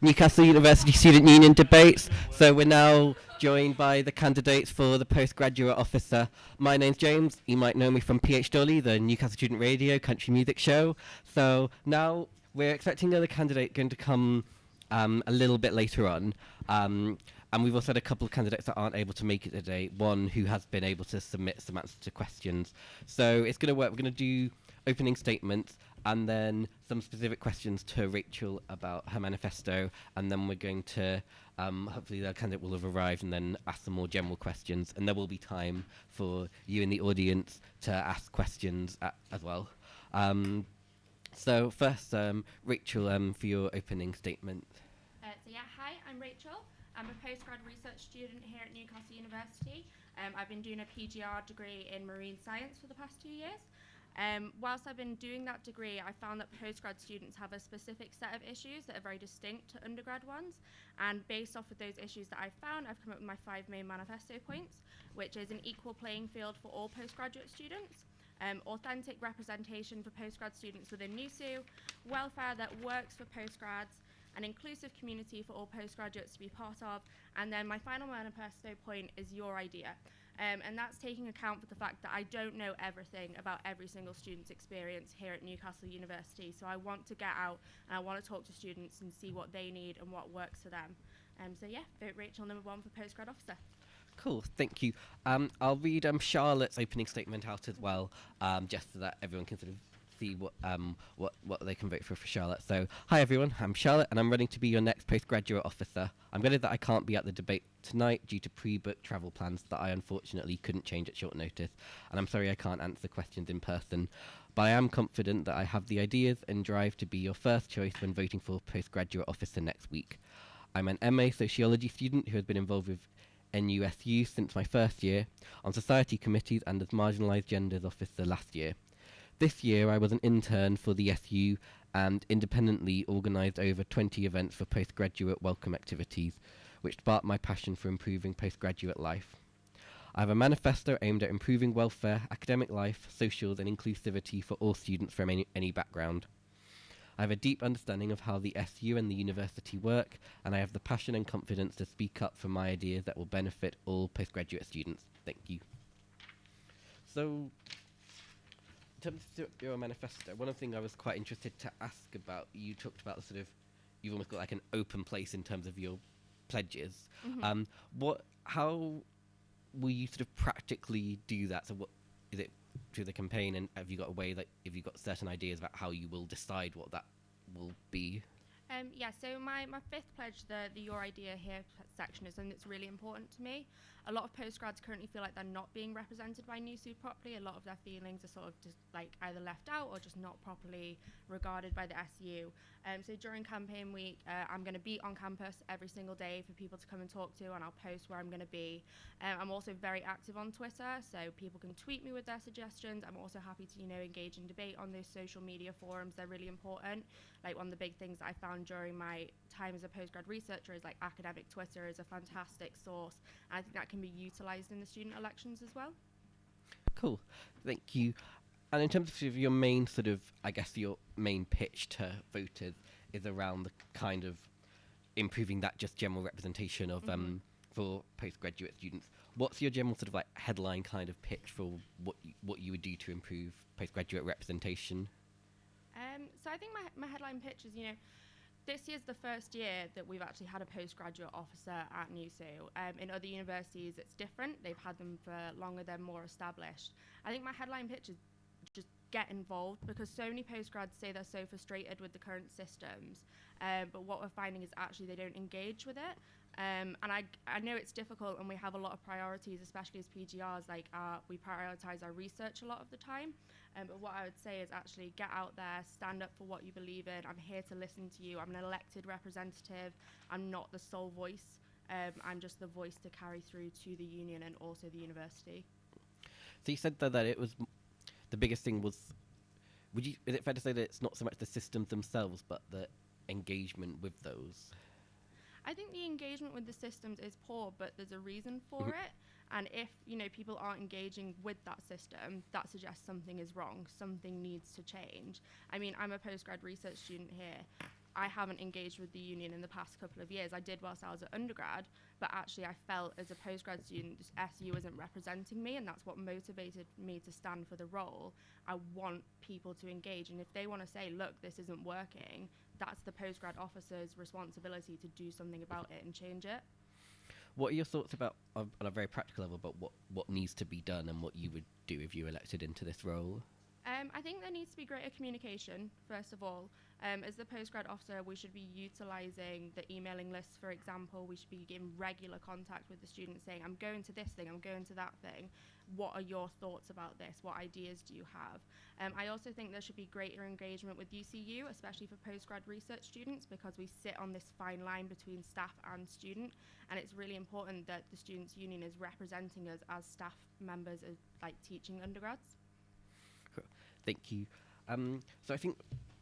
Newcastle University Student Union debates. So we're now joined by the candidates for the Postgraduate Officer. My name's James. You might know me from PH Dolly, the Newcastle Student Radio country music show. So now we're expecting another candidate going to come a little bit later on. And we've also had a couple of candidates that aren't able to make it today. One who has been able to submit some answers to questions. So it's going to work. We're going to do opening statements and then some specific questions to Rachel about her manifesto. And then we're going to, hopefully the candidate will have arrived and then ask some more general questions. And there will be time for you in the audience to ask questions as well. So first, Rachel, for your opening statement. Hi, I'm Rachel. I'm a postgrad research student here at Newcastle University. I've been doing a PGR degree in marine science for the past 2 years. Whilst I've been doing that degree, I found that postgrad students have a specific set of issues that are very distinct to undergrad ones. And based off of those issues that I've found, I've come up with my 5 main manifesto points, which is an equal playing field for all postgraduate students, authentic representation for postgrad students within NUSU, welfare that works for postgrads, an inclusive community for all postgraduates to be part of, and then my final manifesto point is your idea. And that's taking account for the fact that I don't know everything about every single student's experience here at Newcastle University, so I want to get out and I want to talk to students and see what they need and what works for them. Vote Rachel number 1 for Postgrad Officer. Cool, thank you. I'll read Charlotte's opening statement out as well, just so that everyone can sort of see what they can vote for Charlotte. So, hi everyone, I'm Charlotte and I'm running to be your next postgraduate officer. I'm gutted that I can't be at the debate tonight due to pre-booked travel plans that I unfortunately couldn't change at short notice, and I'm sorry I can't answer questions in person, but I am confident that I have the ideas and drive to be your first choice when voting for postgraduate officer next week. I'm an MA Sociology student who has been involved with NUSU since my first year, on society committees and as marginalised genders officer last year. This year I was an intern for the SU and independently organised over 20 events for postgraduate welcome activities, which sparked my passion for improving postgraduate life. I have a manifesto aimed at improving welfare, academic life, socials and inclusivity for all students from any background. I have a deep understanding of how the SU and the university work, and I have the passion and confidence to speak up for my ideas that will benefit all postgraduate students. Thank you. So, in terms of your manifesto, one thing I was quite interested to ask about, you talked about the sort of, you've almost got like an open place in terms of your pledges. Mm-hmm. How will you sort of practically do that? So what is it through the campaign, and have you got a way that, have you got certain ideas about how you will decide what that will be? So my 5th pledge, the Your Idea Here section, is something that's really important to me. A lot of postgrads currently feel like they're not being represented by NUSU properly. A lot of their feelings are sort of just like either left out or just not properly regarded by the SU. So during campaign week, I'm going to be on campus every single day for people to come and talk to, and I'll post where I'm going to be. I'm also very active on Twitter, so people can tweet me with their suggestions. I'm also happy to, engage in debate on those social media forums. They're really important. Like, one of the big things that I found during my time as a postgrad researcher is like academic Twitter is a fantastic source, and I think that can be utilised in the student elections as well. Cool, thank you. And in terms of your main sort of, I guess your main pitch to voters is around the kind of improving that just general representation of for postgraduate students. What's your general sort of like headline kind of pitch for what you would do to improve postgraduate representation? So I think my headline pitch is, this year's the first year that we've actually had a postgraduate officer at NUSU. In other universities, it's different. They've had them for longer, they're more established. I think my headline pitch is just get involved, because so many postgrads say they're so frustrated with the current systems, but what we're finding is actually they don't engage with it. And I know it's difficult, and we have a lot of priorities, especially as PGRs, like we prioritise our research a lot of the time. But what I would say is actually get out there, stand up for what you believe in. I'm here to listen to you. I'm an elected representative. I'm not the sole voice. I'm just the voice to carry through to the union and also the university. So you said that it was, the biggest thing was, is it fair to say that it's not so much the systems themselves, but the engagement with those? I think the engagement with the systems is poor, but there's a reason for it. And if, people aren't engaging with that system, that suggests something is wrong, something needs to change. I mean, I'm a postgrad research student here. I haven't engaged with the union in the past couple of years. I did whilst I was at undergrad, but actually I felt as a postgrad student, SU isn't representing me, and that's what motivated me to stand for the role. I want people to engage, and if they want to say, look, this isn't working, that's the postgrad officer's responsibility to do something about it and change it. What are your thoughts about, on a very practical level, about what needs to be done and what you would do if you were elected into this role? I think there needs to be greater communication, first of all. As the postgrad officer, we should be utilising the emailing lists, for example. We should be in regular contact with the students saying, I'm going to this thing, I'm going to that thing. What are your thoughts about this? What ideas do you have? I also think there should be greater engagement with UCU, especially for postgrad research students, because we sit on this fine line between staff and student, and it's really important that the Students' Union is representing us as staff members, as like teaching undergrads. Thank you. So I think,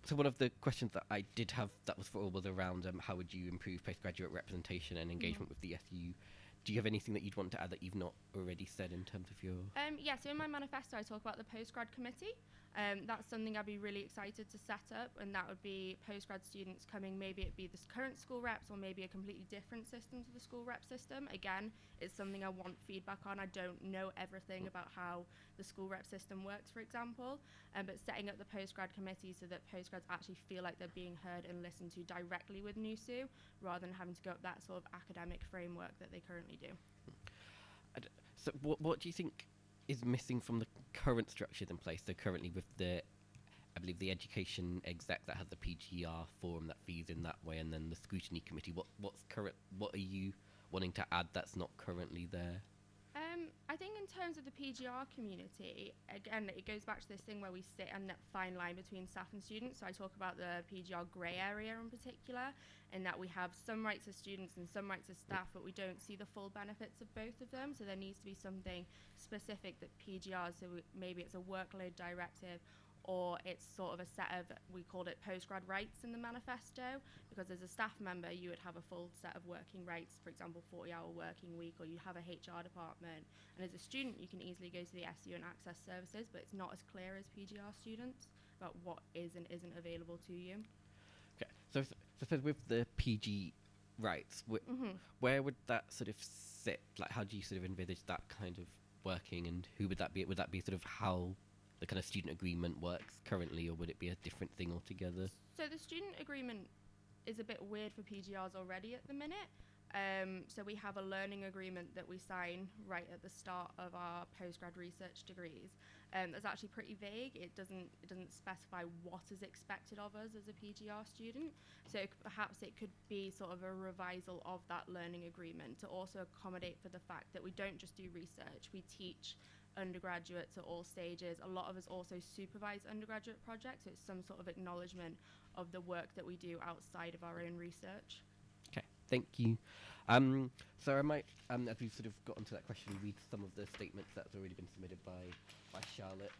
so one of the questions that I did have that was for all was around how would you improve postgraduate representation and engagement with the SU. Do you have anything that you'd want to add that you've not already said in terms of your... Yeah, so in my manifesto I talk about the postgrad committee. That's something I'd be really excited to set up, and that would be postgrad students coming, maybe it'd be the current school reps or maybe a completely different system to the school rep system. Again, it's something I want feedback on. I don't know everything about how the school rep system works, for example, but setting up the postgrad committee so that postgrads actually feel like they're being heard and listened to directly with NUSU, rather than having to go up that sort of academic framework that they currently do. So what do you think is missing from the current structures in place? So currently with the, I believe the education exec that has the PGR forum that feeds in that way, and then the scrutiny committee, what are you wanting to add that's not currently there? I think in terms of the PGR community, again, it goes back to this thing where we sit on that fine line between staff and students. So I talk about the PGR grey area in particular, in that we have some rights as students and some rights as staff, but we don't see the full benefits of both of them. So there needs to be something specific that PGRs, so maybe it's a workload directive, or it's sort of a set of, we called it postgrad rights in the manifesto, because as a staff member you would have a full set of working rights, for example 40-hour working week, or you have a HR department, and as a student you can easily go to the SU and access services, but it's not as clear as PGR students about what is and isn't available to you. Okay, so with the PG rights, where would that sort of sit? Like, how do you sort of envisage that kind of working, and who would that be? Would that be sort of how the kind of student agreement works currently, or would it be a different thing altogether? So the student agreement is a bit weird for PGRs already at the minute. So we have a learning agreement that we sign right at the start of our postgrad research degrees. That's actually pretty vague. It doesn't specify what is expected of us as a PGR student. So perhaps it could be sort of a revisal of that learning agreement to also accommodate for the fact that we don't just do research. We teach undergraduates at all stages. A lot of us also supervise undergraduate projects, so it's some sort of acknowledgement of the work that we do outside of our own research. Okay, thank you. So I might, as we've sort of got onto that question, read some of the statements that's already been submitted by Charlotte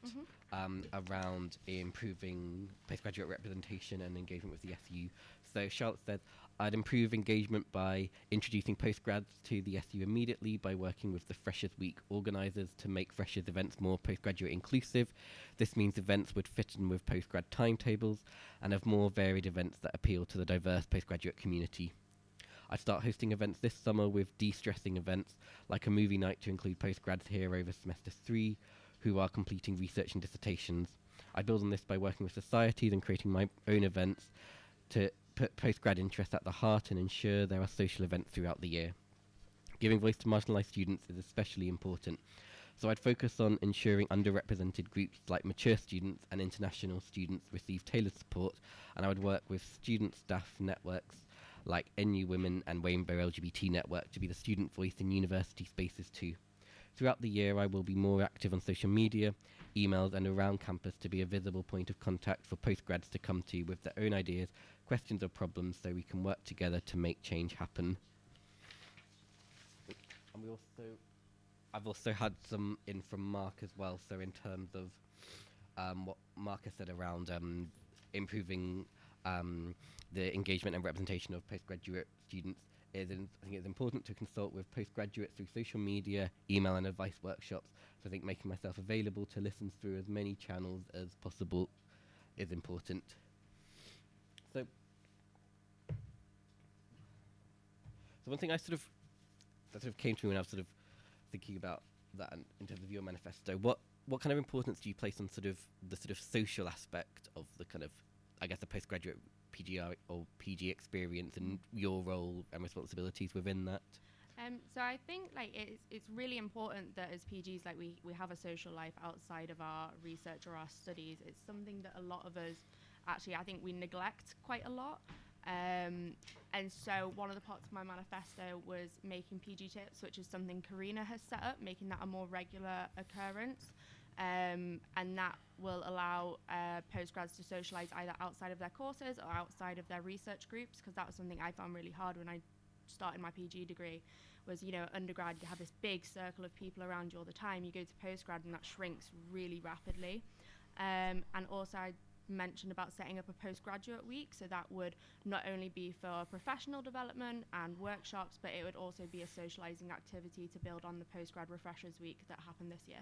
around improving postgraduate representation and engagement with the SU. So Charlotte said, I'd improve engagement by introducing postgrads to the SU immediately by working with the Freshers Week organisers to make Freshers events more postgraduate inclusive. This means events would fit in with postgrad timetables and have more varied events that appeal to the diverse postgraduate community. I'd start hosting events this summer with de-stressing events like a movie night to include postgrads here over semester 3 who are completing research and dissertations. I build on this by working with societies and creating my own events to put postgrad interests at the heart and ensure there are social events throughout the year. Giving voice to marginalised students is especially important, so I'd focus on ensuring underrepresented groups like mature students and international students receive tailored support, and I would work with student staff networks like NU Women and Rainbow LGBT Network to be the student voice in university spaces too. Throughout the year, I will be more active on social media, emails, and around campus to be a visible point of contact for postgrads to come to with their own ideas, questions, or problems, so we can work together to make change happen. And I've also had some in from Mark as well. So in terms of what Mark has said around improving the engagement and representation of postgraduate students, I think it's important to consult with postgraduates through social media, email, and advice workshops. So I think making myself available to listen through as many channels as possible is important. So So one thing that sort of came to me when I was sort of thinking about that in terms of your manifesto, what kind of importance do you place on sort of the sort of social aspect of the kind of, I guess, the postgraduate PGR or PG experience and your role and responsibilities within that? So I think like it's really important that as PGs, like we have a social life outside of our research or our studies. It's something that a lot of us actually, I think we neglect quite a lot. And so one of the parts of my manifesto was making PG tips, which is something Karina has set up, making that a more regular occurrence. And that will allow postgrads to socialise either outside of their courses or outside of their research groups, because that was something I found really hard when I started my PG degree. Was, you know, undergrad, you have this big circle of people around you all the time. You go to postgrad and that shrinks really rapidly. And also I mentioned about setting up a postgraduate week, so that would not only be for professional development and workshops, but it would also be a socialising activity to build on the postgrad refreshers week that happened this year.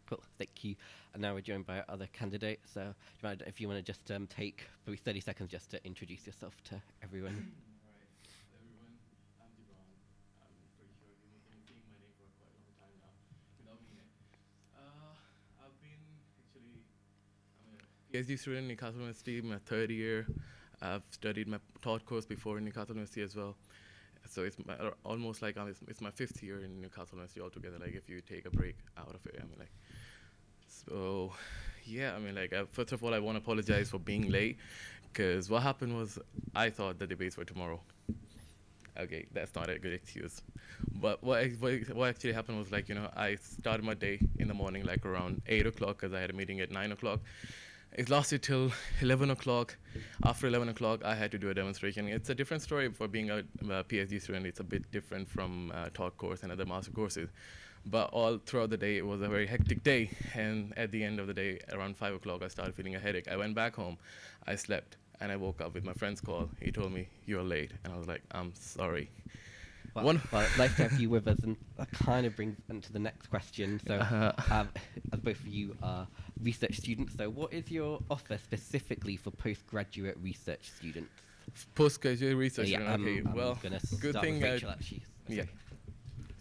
Cool, thank you. And now we're joined by our other candidates. So if you want to just take probably 30 seconds just to introduce yourself to everyone. Right, everyone, I'm Devon. I'm pretty sure you must have been saying my name for quite a long time now without meaning it. I've been actually, I'm a PhD student in Newcastle University, my third year. I've studied my taught course before in Newcastle University as well. So it's almost like it's my fifth year in Newcastle University altogether. Like if you take a break out of it, I mean, like. So, yeah, I mean, like, first of all, I want to apologize for being late, because what happened was I thought the debates were tomorrow. Okay, that's not a good excuse. But what actually happened was, like, you know, I started my day in the morning, like, around 8 o'clock, because I had a meeting at 9 o'clock. It lasted till 11 o'clock. After 11 o'clock, I had to do a demonstration. It's a different story for being a PhD student. It's a bit different from taught course and other master courses. But all throughout the day, it was a very hectic day. And at the end of the day, around 5 o'clock, I started feeling a headache. I went back home. I slept. And I woke up with my friend's call. He told me, "You're late." And I was like, "I'm sorry." Well, I'd like to have you with us, and that kind of brings into the next question. So, as both of you are research students, so what is your offer specifically for postgraduate research students? Postgraduate research. Yeah, okay, well, good thing. Rachel, actually. Yeah.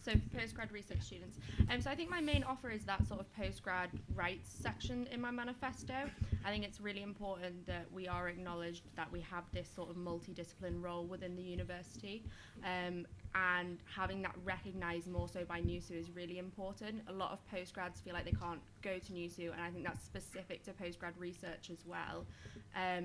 So for postgrad research students. So I think my main offer is that sort of postgrad rights section in my manifesto. I think it's really important that we are acknowledged that we have this sort of multidiscipline role within the university. And having that recognised more so by NUSU is really important. A lot of postgrads feel like they can't go to NUSU, and I think that's specific to postgrad research as well,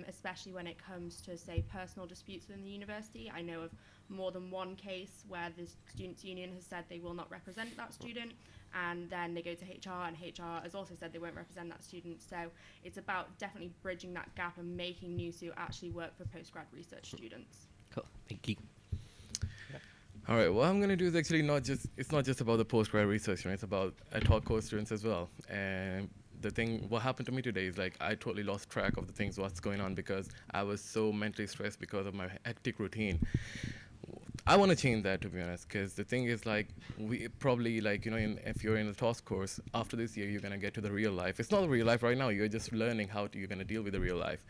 especially when it comes to, say, personal disputes within the university. I know of more than one case where the Students' Union has said they will not represent that student, and then they go to HR, and HR has also said they won't represent that student. So it's about definitely bridging that gap and making NUSU actually work for postgrad research students. Cool, thank you. All right, what I'm going to do is actually it's not just about the postgrad research, it's about taught course students as well. And what happened to me today is, like, I totally lost track of what's going on, because I was so mentally stressed because of my hectic routine. I want to change that, to be honest, because the thing is, like, we probably, like, you know, if you're in a TOS course, after this year, you're going to get to the real life. It's not the real life right now. You're just learning how you're going to deal with the real life.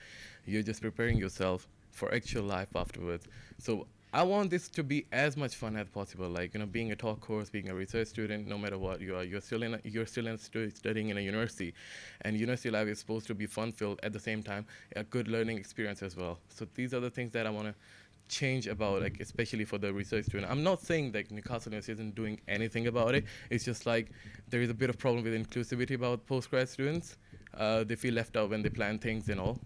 You're just preparing yourself for actual life afterwards. So I want this to be as much fun as possible. Like, you know, being a talk course, being a research student, no matter what you are, you're still studying in a university, and university life is supposed to be fun-filled at the same time, a good learning experience as well. So these are the things that I want to change about, like, especially for the research student. I'm not saying that Newcastle University isn't doing anything about it. It's just like there is a bit of problem with inclusivity about postgrad students. They feel left out when they plan things and all.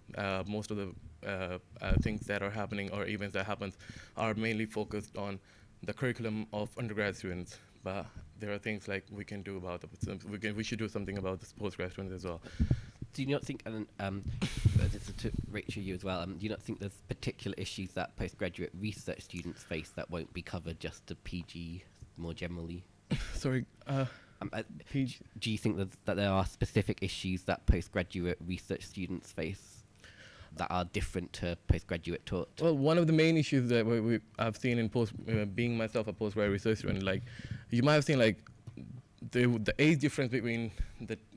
Most of the things that are happening or events that happens are mainly focused on the curriculum of undergrad students, but there are things like we can do about it. We should do something about the postgrad students as well. Do you not think, and this is to Rachel, you as well, do you not think there's particular issues that postgraduate research students face that won't be covered just to PG more generally? Sorry, PG. Do you think that there are specific issues that postgraduate research students face that are different to postgraduate taught? Well, one of the main issues that I've seen in being myself a postgraduate research student, like, you might have seen, like, the age difference between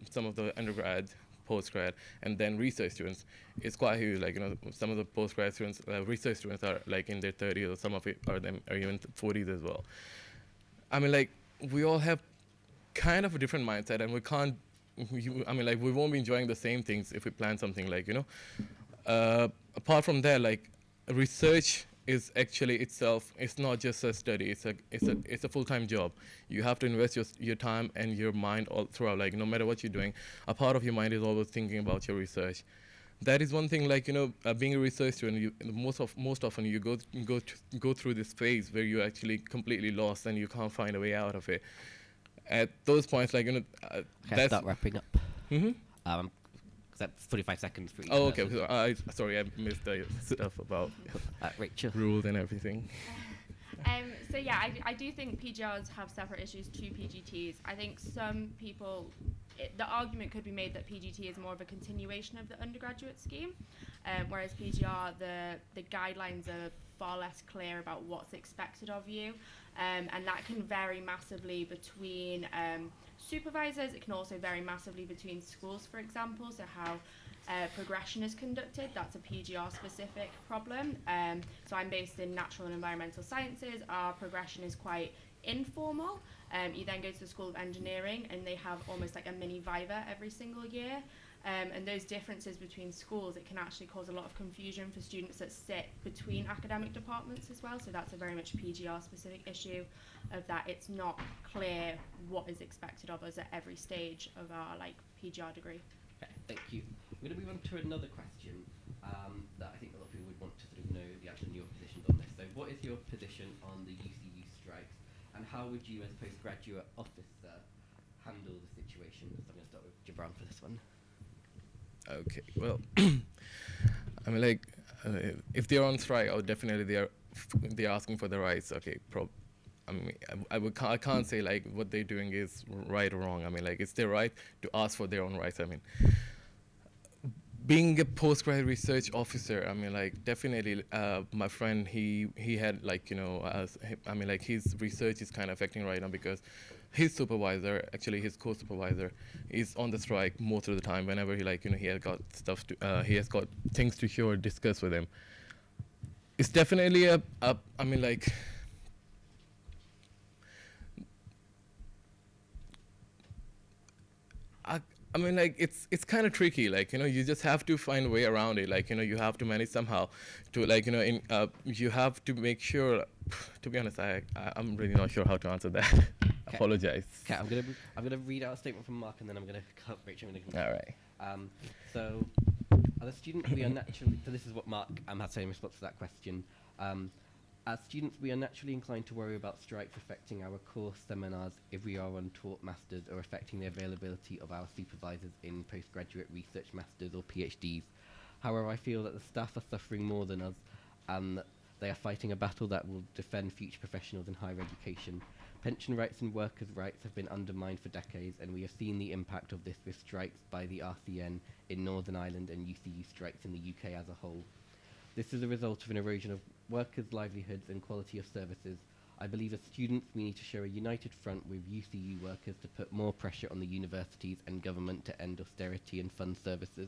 some of the undergrads, postgrad, and then research students, it's quite huge. Like, some of the postgrad students, research students are like in their 30s, or some of it are even 40s as well. I mean, like, we all have kind of a different mindset, and we can't, we won't be enjoying the same things if we plan something like, apart from that, like, research is actually itself, it's not just a study, it's a full-time job. You have to invest your time and your mind all throughout, like, no matter what you're doing, a part of your mind is always thinking about your research. That is one thing, like, being a research student, most often you go through this phase where you're actually completely lost and you can't find a way out of it. At those points, like, Let's start wrapping up. Mm-hmm. That's 45 seconds for each Oh, okay. person. Sorry, I missed the stuff about Rachel. rules and everything. So yeah, I do think PGRs have separate issues to PGTs. I think some people, the argument could be made that PGT is more of a continuation of the undergraduate scheme, whereas PGR, the guidelines are far less clear about what's expected of you, and that can vary massively between supervisors. It can also vary massively between schools, for example, so how progression is conducted. That's a PGR specific problem. So I'm based in natural and environmental sciences. Our progression is quite informal. You then go to the School of Engineering and they have almost like a mini Viva every single year. And those differences between schools, it can actually cause a lot of confusion for students that sit between academic departments as well. So that's a very much PGR specific issue of that it's not clear what is expected of us at every stage of our PGR degree. Okay, thank you. I'm going to move on to another question that I think a lot of people would want to sort of know the actual your positions on this. So what is your position on the UCU strikes, and how would you as postgraduate officer handle the situation? So I'm going to start with Gibran for this one. Okay, well, if they're on strike, I would definitely they're asking for the rights. Okay, I can't say like what they're doing is right or wrong. It's their right to ask for their own rights. Being a postgraduate research officer, definitely, my friend, he had his research is kind of affecting right now because his supervisor, actually his co-supervisor, is on the strike most of the time. Whenever he he has got stuff to, he has got things to show or discuss with him. It's definitely it's kind of tricky, you just have to find a way around it, you have to manage somehow to you have to make sure. To be honest, I'm really not sure how to answer that. Okay. Apologize. Okay, I'm gonna read out a statement from Mark, and then I'm gonna cut Rachel. All right. So, as a student, we are naturally. So this is what Mark had to say in response to that question. As students, we are naturally inclined to worry about strikes affecting our course seminars if we are on taught masters, or affecting the availability of our supervisors in postgraduate research masters or PhDs. However, I feel that the staff are suffering more than us, and that they are fighting a battle that will defend future professionals in higher education. Pension rights and workers' rights have been undermined for decades, and we have seen the impact of this with strikes by the RCN in Northern Ireland and UCU strikes in the UK as a whole. This is a result of an erosion of workers' livelihoods and quality of services. I believe as students we need to show a united front with UCU workers to put more pressure on the universities and government to end austerity and fund services.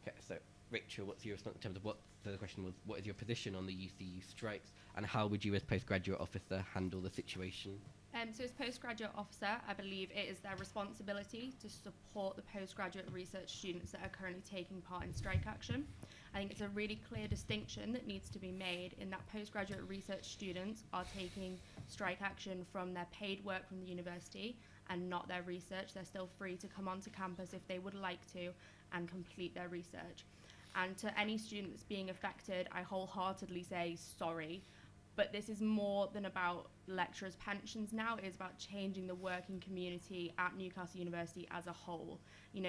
Okay, so Rachel, what's your response in terms of the question was, what is your position on the UCU strikes, and how would you as postgraduate officer handle the situation? So as postgraduate officer, I believe it is their responsibility to support the postgraduate research students that are currently taking part in strike action. I think it's a really clear distinction that needs to be made in that postgraduate research students are taking strike action from their paid work from the university and not their research. They're still free to come onto campus if they would like to and complete their research. And to any student that's being affected, I wholeheartedly say sorry. But this is more than about lecturers' pensions now. It is about changing the working community at Newcastle University as a whole.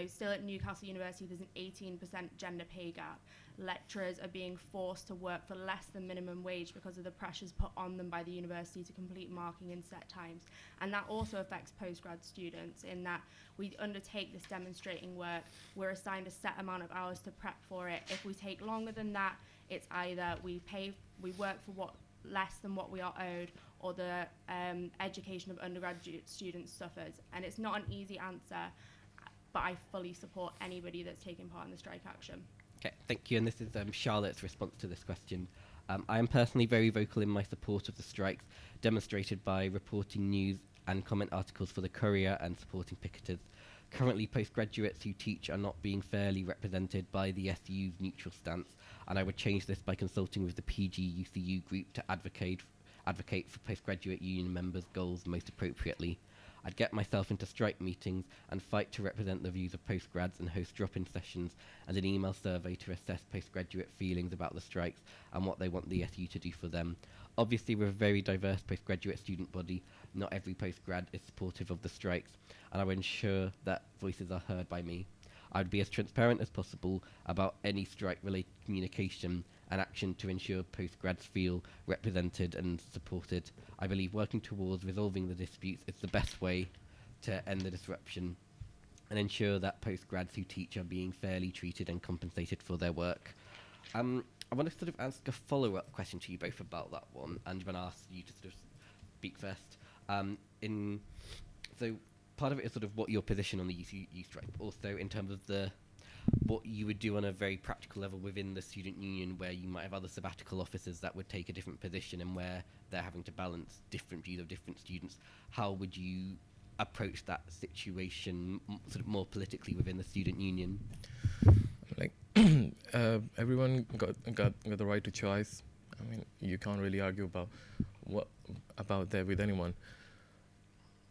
Still at Newcastle University, there's an 18% gender pay gap. Lecturers are being forced to work for less than minimum wage because of the pressures put on them by the university to complete marking in set times. And that also affects postgrad students in that we undertake this demonstrating work. We're assigned a set amount of hours to prep for it. If we take longer than that, it's either we work for less than what we are owed, or the education of undergraduate students suffers. And it's not an easy answer, but I fully support anybody that's taking part in the strike action. Okay, thank you. And this is Charlotte's response to this question. I am personally very vocal in my support of the strikes, demonstrated by reporting news and comment articles for the Courier and supporting picketers. Currently, postgraduates who teach are not being fairly represented by the SU's neutral stance, and I would change this by consulting with the PG-UCU group to advocate for postgraduate union members' goals most appropriately. I'd get myself into strike meetings and fight to represent the views of postgrads and host drop-in sessions and an email survey to assess postgraduate feelings about the strikes and what they want the SU to do for them. Obviously, we're a very diverse postgraduate student body. Not every postgrad is supportive of the strikes, and I will ensure that voices are heard by me. I would be as transparent as possible about any strike-related communication and action to ensure postgrads feel represented and supported. I believe working towards resolving the disputes is the best way to end the disruption and ensure that postgrads who teach are being fairly treated and compensated for their work. I want to sort of ask a follow-up question to you both about that one, and I'm going to ask you to sort of speak first. So part of it is sort of what your position on the UCU strike, but also in terms of what you would do on a very practical level within the student union, where you might have other sabbatical officers that would take a different position and where they're having to balance different views of different students. How would you approach that situation sort of more politically within the student union? Like everyone got the right to choice. I mean, you can't really argue about that with anyone.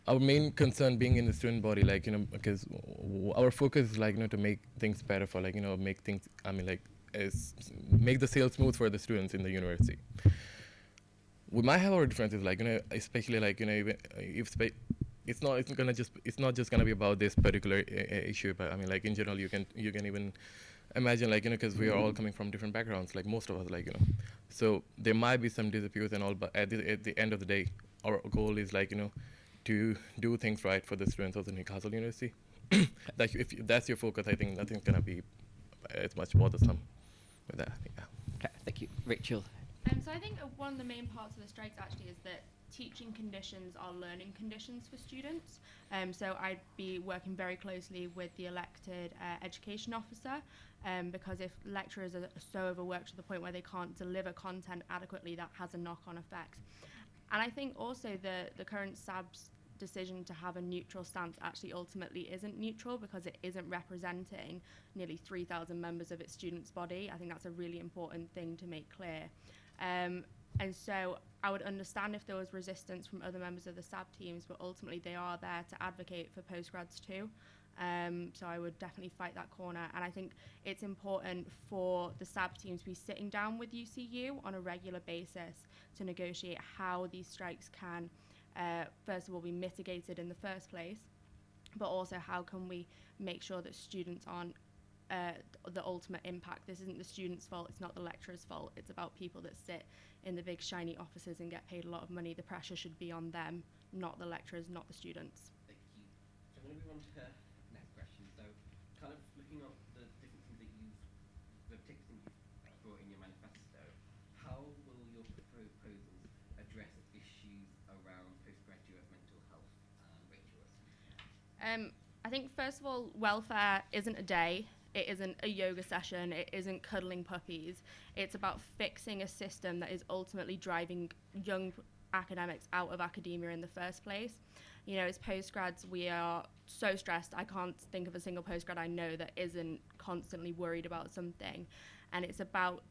Our main concern being in the student body, like, because our focus is like, to make things better for, like, make things, make the sales smooth for the students in the university. We might have our differences, like, especially like, even if it's not just gonna be about this particular issue, but I mean, like, in general, you can even imagine, like, because we are all coming from different backgrounds, like most of us, like, so there might be some disputes and all, but at the end of the day, our goal is, like, to do things right for the students of the Newcastle University. If that's your focus, I think nothing's gonna be as much bothersome with that. Yeah. Okay, thank you, Rachel. So I think one of the main parts of the strikes actually is that teaching conditions are learning conditions for students. So I'd be working very closely with the elected education officer, because if lecturers are so overworked to the point where they can't deliver content adequately, that has a knock-on effect. And I think also the current SAB's decision to have a neutral stance actually ultimately isn't neutral, because it isn't representing nearly 3,000 members of its students' body. I think that's a really important thing to make clear. And so I would understand if there was resistance from other members of the SAB teams, but ultimately they are there to advocate for postgrads too. So I would definitely fight that corner. And I think it's important for the SAB teams to be sitting down with UCU on a regular basis to negotiate how these strikes can, first of all, be mitigated in the first place, but also how can we make sure that students aren't the ultimate impact. This isn't the students' fault, it's not the lecturers' fault, it's about people that sit in the big shiny offices and get paid a lot of money. The pressure should be on them, not the lecturers, not the students. Thank you. So I'm going to move on to the next question. So kind of looking at the different things that the particular things you've brought in your manifesto, how will your proposals address issues around postgraduate mental health? Rachel? I think, first of all, welfare isn't a day. It isn't a yoga session. It isn't cuddling puppies. It's about fixing a system that is ultimately driving young academics out of academia in the first place. As postgrads, we are so stressed. I can't think of a single postgrad I know that isn't constantly worried about something. And it's about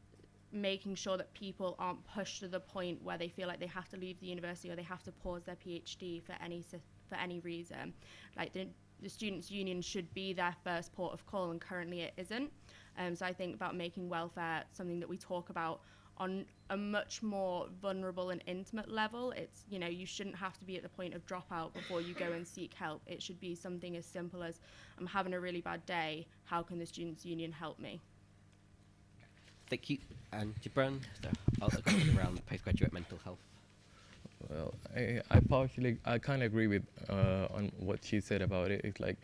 making sure that people aren't pushed to the point where they feel like they have to leave the university or they have to pause their PhD for any reason. Like the Students' Union should be their first port of call, and currently it isn't. So I think about making welfare something that we talk about on a much more vulnerable and intimate level. It's, you shouldn't have to be at the point of dropout before you go and seek help. It should be something as simple as, I'm having a really bad day, how can the Students' Union help me? Thank you. And Gibran, so I'll look around postgraduate mental health. Well, I kind of agree with on what she said about it. It's like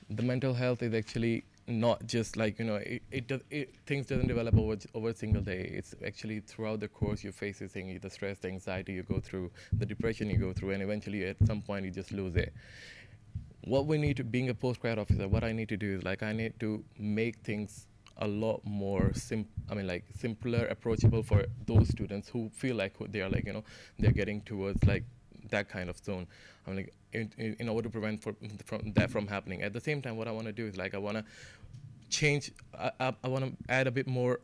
the mental health is actually not just like, things doesn't develop over a single day. It's actually throughout the course you face this thing, the stress, the anxiety you go through, the depression you go through, and eventually at some point you just lose it. what we need to, being a postgrad officer, what I need to do is like I need to make things a lot more simpler, approachable for those students who feel like they are like, they're getting towards like that kind of zone. I'm like, in order to prevent from happening. At the same time, what I want to do is like I want to change. I want to add a bit more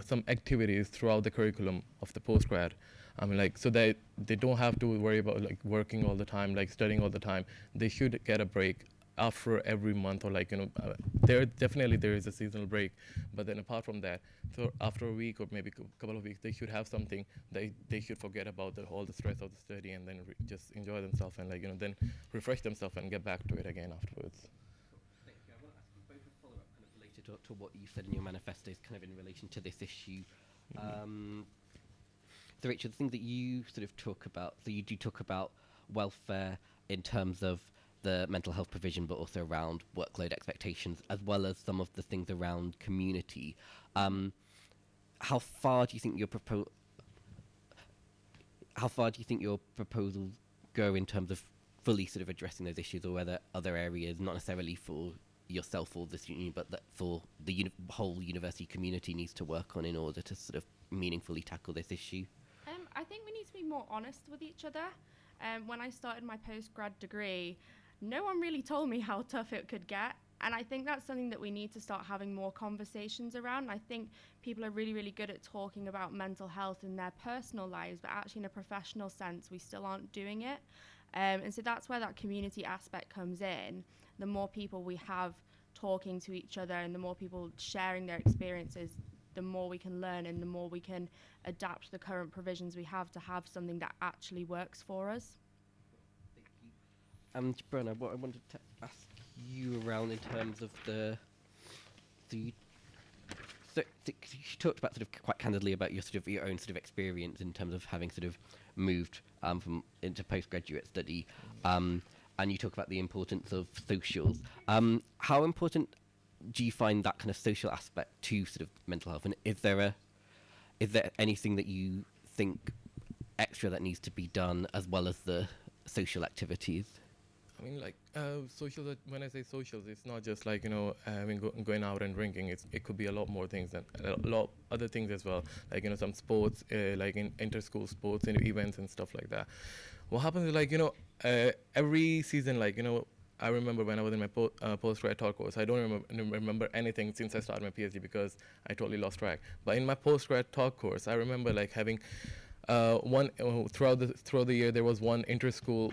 some activities throughout the curriculum of the postgrad. I mean, like, so that they don't have to worry about like working all the time, like studying all the time. They should get a break after every month, or like, there is a seasonal break, but then apart from that, so after a week or maybe a couple of weeks, they should have something that they should forget about all the stress of the study, and then just enjoy themselves and like, then refresh themselves and get back to it again afterwards. Thank you. I want to ask you both a follow-up kind of related to what you said in your manifestos, kind of in relation to this issue. So Rachel, the thing that you sort of talk about, so you do talk about welfare in terms of the mental health provision, but also around workload expectations, as well as some of the things around community. How far do you think your proposals go in terms of fully sort of addressing those issues, or whether other areas, not necessarily for yourself or the student union, but that for the whole university community needs to work on in order to sort of meaningfully tackle this issue? I think we need to be more honest with each other. When I started my postgrad degree, no one really told me how tough it could get. And I think that's something that we need to start having more conversations around. I think people are really, really good at talking about mental health in their personal lives, but actually in a professional sense, we still aren't doing it. And so that's where that community aspect comes in. The more people we have talking to each other and the more people sharing their experiences, the more we can learn and the more we can adapt the current provisions we have to have something that actually works for us. Thank you. And Brenna, what I wanted to ask you around in terms of you talked about sort of quite candidly about your own sort of experience in terms of having sort of moved into postgraduate study, and you talk about the importance of socials. How important do you find that kind of social aspect to sort of mental health, and is there anything that you think extra that needs to be done as well as the social activities? I mean, like, socials, when I say socials, it's not just like, going out and drinking. It could be a lot more things, and a lot other things as well. Like, some sports, like in inter-school sports and events and stuff like that. What happens is, like, every season, like, I remember when I was in my postgrad talk course, I don't remember anything since I started my PhD because I totally lost track. But in my postgrad talk course, I remember like having one throughout the year there was one inter-school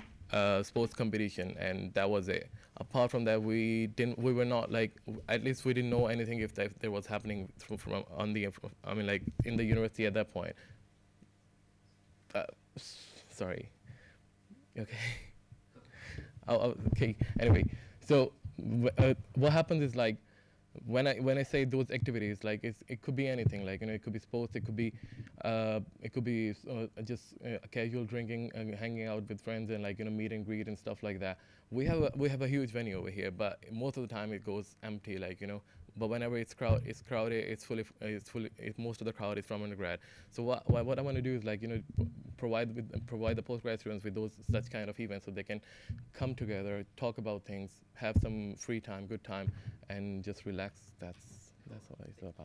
sports competition, and that was it. Apart from that, we were not like, at least we didn't know anything if there was happening in the university at that point. Sorry. Okay. Okay. Anyway, so what happens is like when I say those activities, like it could be anything. Like it could be sports, it could be just casual drinking and hanging out with friends, and like meet and greet and stuff like that. We have a huge venue over here, but most of the time it goes empty. Like but whenever it's crowded, most of the crowd is from undergrad. So what I want to do is like provide the postgrad students with such kind of events so they can come together, talk about things, have some free time, good time, and just relax. That's what it's about. So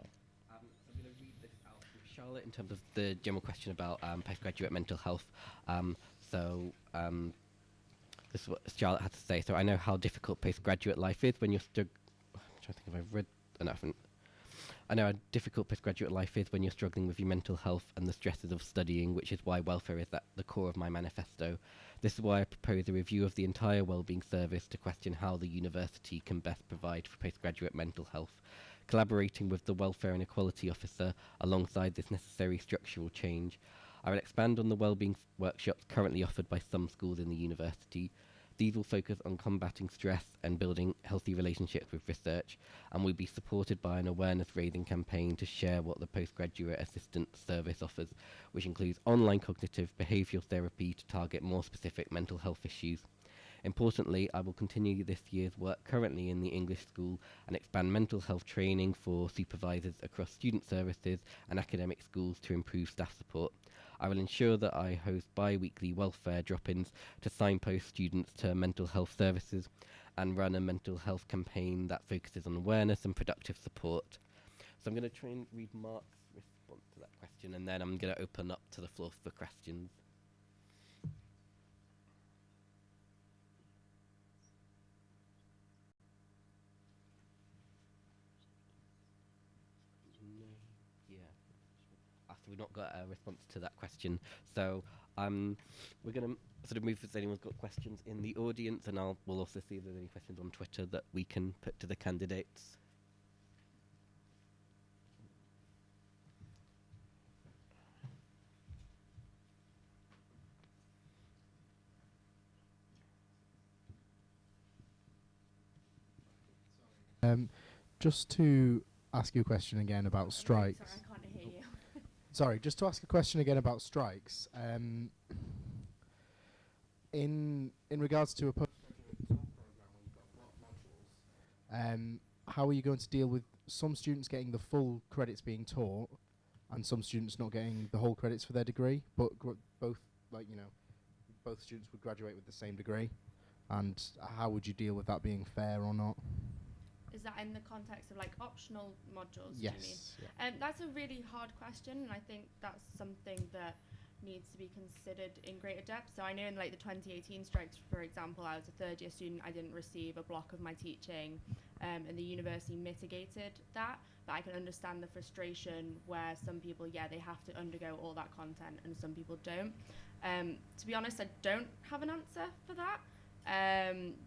I'm going to read this out from Charlotte in terms of the general question about postgraduate mental health. This is what Charlotte had to say. So I know how difficult postgraduate life is when you're I'm trying to think if I've read enough. I know how difficult postgraduate life is when you're struggling with your mental health and the stresses of studying, which is why welfare is at the core of my manifesto. This is why I propose a review of the entire wellbeing service to question how the university can best provide for postgraduate mental health, collaborating with the Welfare and Equality Officer alongside this necessary structural change. I will expand on the wellbeing workshops currently offered by some schools in the university. These will focus on combating stress and building healthy relationships with research, and will be supported by an awareness-raising campaign to share what the Postgraduate Assistance Service offers, which includes online cognitive behavioural therapy to target more specific mental health issues. Importantly, I will continue this year's work currently in the English School and expand mental health training for supervisors across student services and academic schools to improve staff support. I will ensure that I host bi-weekly welfare drop-ins to signpost students to mental health services and run a mental health campaign that focuses on awareness and productive support. So I'm going to try and read Mark's response to that question, and then I'm going to open up to the floor for questions. So we've not got a response to that question. So we're going to sort of move if anyone's got questions in the audience, and we'll also see if there's any questions on Twitter that we can put to the candidates. Just to ask you a question again about strikes. Sorry, I can't hear you. Sorry, just to ask a question again about strikes. In regards to a postgraduate talk program where you've got block modules, how are you going to deal with some students getting the full credits being taught and some students not getting the whole credits for their degree, but both students would graduate with the same degree? And how would you deal with that being fair or not? Is that in the context of like optional modules? Yes. Do you mean? That's a really hard question, and I think that's something that needs to be considered in greater depth. So I know in like the 2018 strikes, for example, I was a third year student. I didn't receive a block of my teaching, and the university mitigated that. But I can understand the frustration where some people, they have to undergo all that content, and some people don't. To be honest, I don't have an answer for that.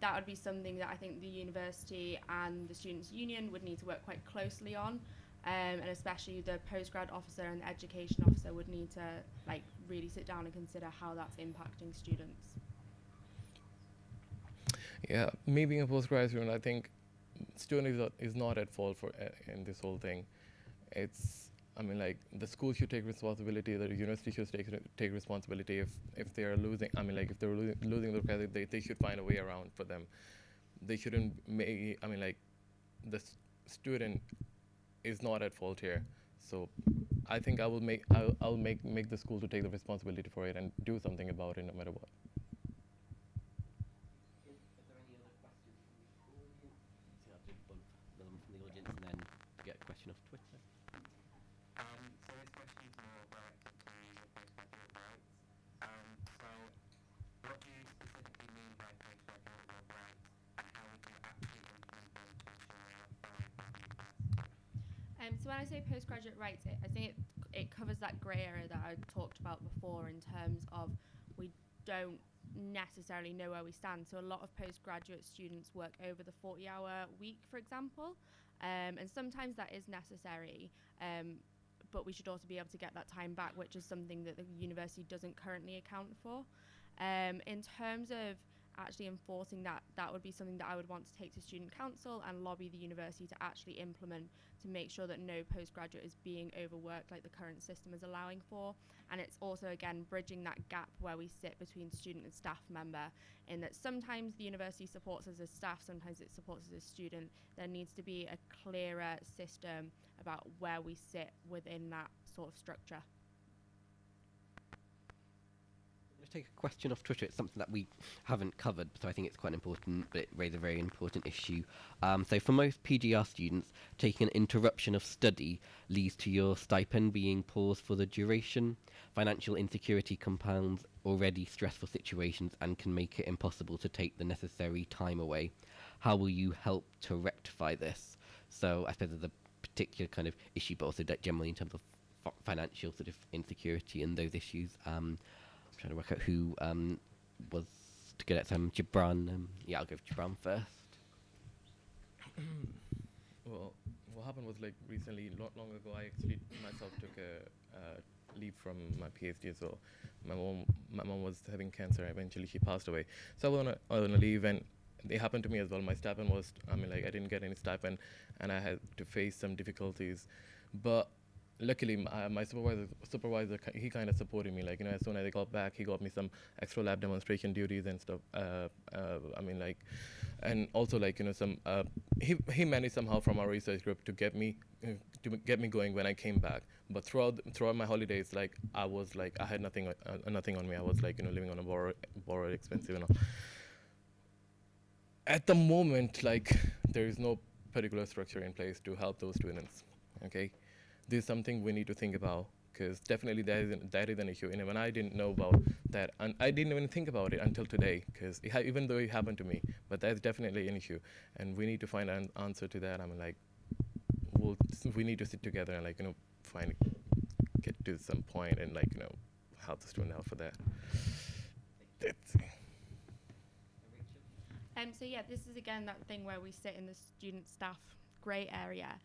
That would be something that I think the university and the Students' Union would need to work quite closely on, and especially the postgrad officer and the education officer would need to really sit down and consider how that's impacting students. Yeah, me being a postgrad student, I think student is not at fault for in this whole thing. The school should take responsibility. The university should take responsibility if they are losing. If they're losing their credit, they should find a way around for them. They shouldn't make. The student is not at fault here. So, I think I'll make the school to take the responsibility for it and do something about it, no matter what. Is there any other questions from the audience? So I'll do one from the audience and then get a question off Twitter. So this question is more directed to the postgraduate rights. So what do you specifically mean by postgraduate rights, and how would you actually implement them to ensure they are fair and valueless? So when I say postgraduate rights, I think it covers that grey area that I talked about before in terms of we don't necessarily know where we stand. So a lot of postgraduate students work over the 40-hour week, for example, and sometimes that is necessary. But we should also be able to get that time back, which is something that the university doesn't currently account for. In terms of actually enforcing that, that would be something that I would want to take to student council and lobby the university to actually implement, to make sure that no postgraduate is being overworked like the current system is allowing for. And it's also, again, bridging that gap where we sit between student and staff member, in that sometimes the university supports us as staff, sometimes it supports us as student. There needs to be a clearer system about where we sit within that sort of structure. Let's take a question off Twitter. It's something that we haven't covered, so I think it's quite important, but it raises a very important issue. So for most PGR students, taking an interruption of study leads to your stipend being paused for the duration. Financial insecurity compounds already stressful situations and can make it impossible to take the necessary time away. How will you help to rectify this? So I suppose there's a particular kind of issue, but also generally in terms of financial sort of insecurity and those issues. I'm trying to work out who was to get at some Gibran. I'll go for Gibran first. Well, what happened was recently, not long ago, I actually myself took a leave from my PhD as well. My mom was having cancer. Eventually, she passed away. So I went on a leave, and it happened to me as well. My stipend was, I didn't get any stipend, and I had to face some difficulties. But luckily my supervisor he kind of supported me, like, you know, as soon as I got back, he got me some extra lab demonstration duties and stuff. I mean, like, and also, like, you know, some he managed somehow from our research group to get me going when I came back. But throughout my holidays, like, I was like, I had nothing on me. I was, like, you know, living on a borrowed expensive, you know. At the moment, like, there is no particular structure in place to help those students. Okay, this is something we need to think about, because definitely that is an issue. And when I didn't know about that, and I didn't even think about it until today, because even though it happened to me, but that's definitely an issue, and we need to find an answer to that. I mean, like, we need to sit together and, like, you know, get to some point and, like, you know, help the student out for that. That's it. So yeah, this is again that thing where we sit in the student staff grey area.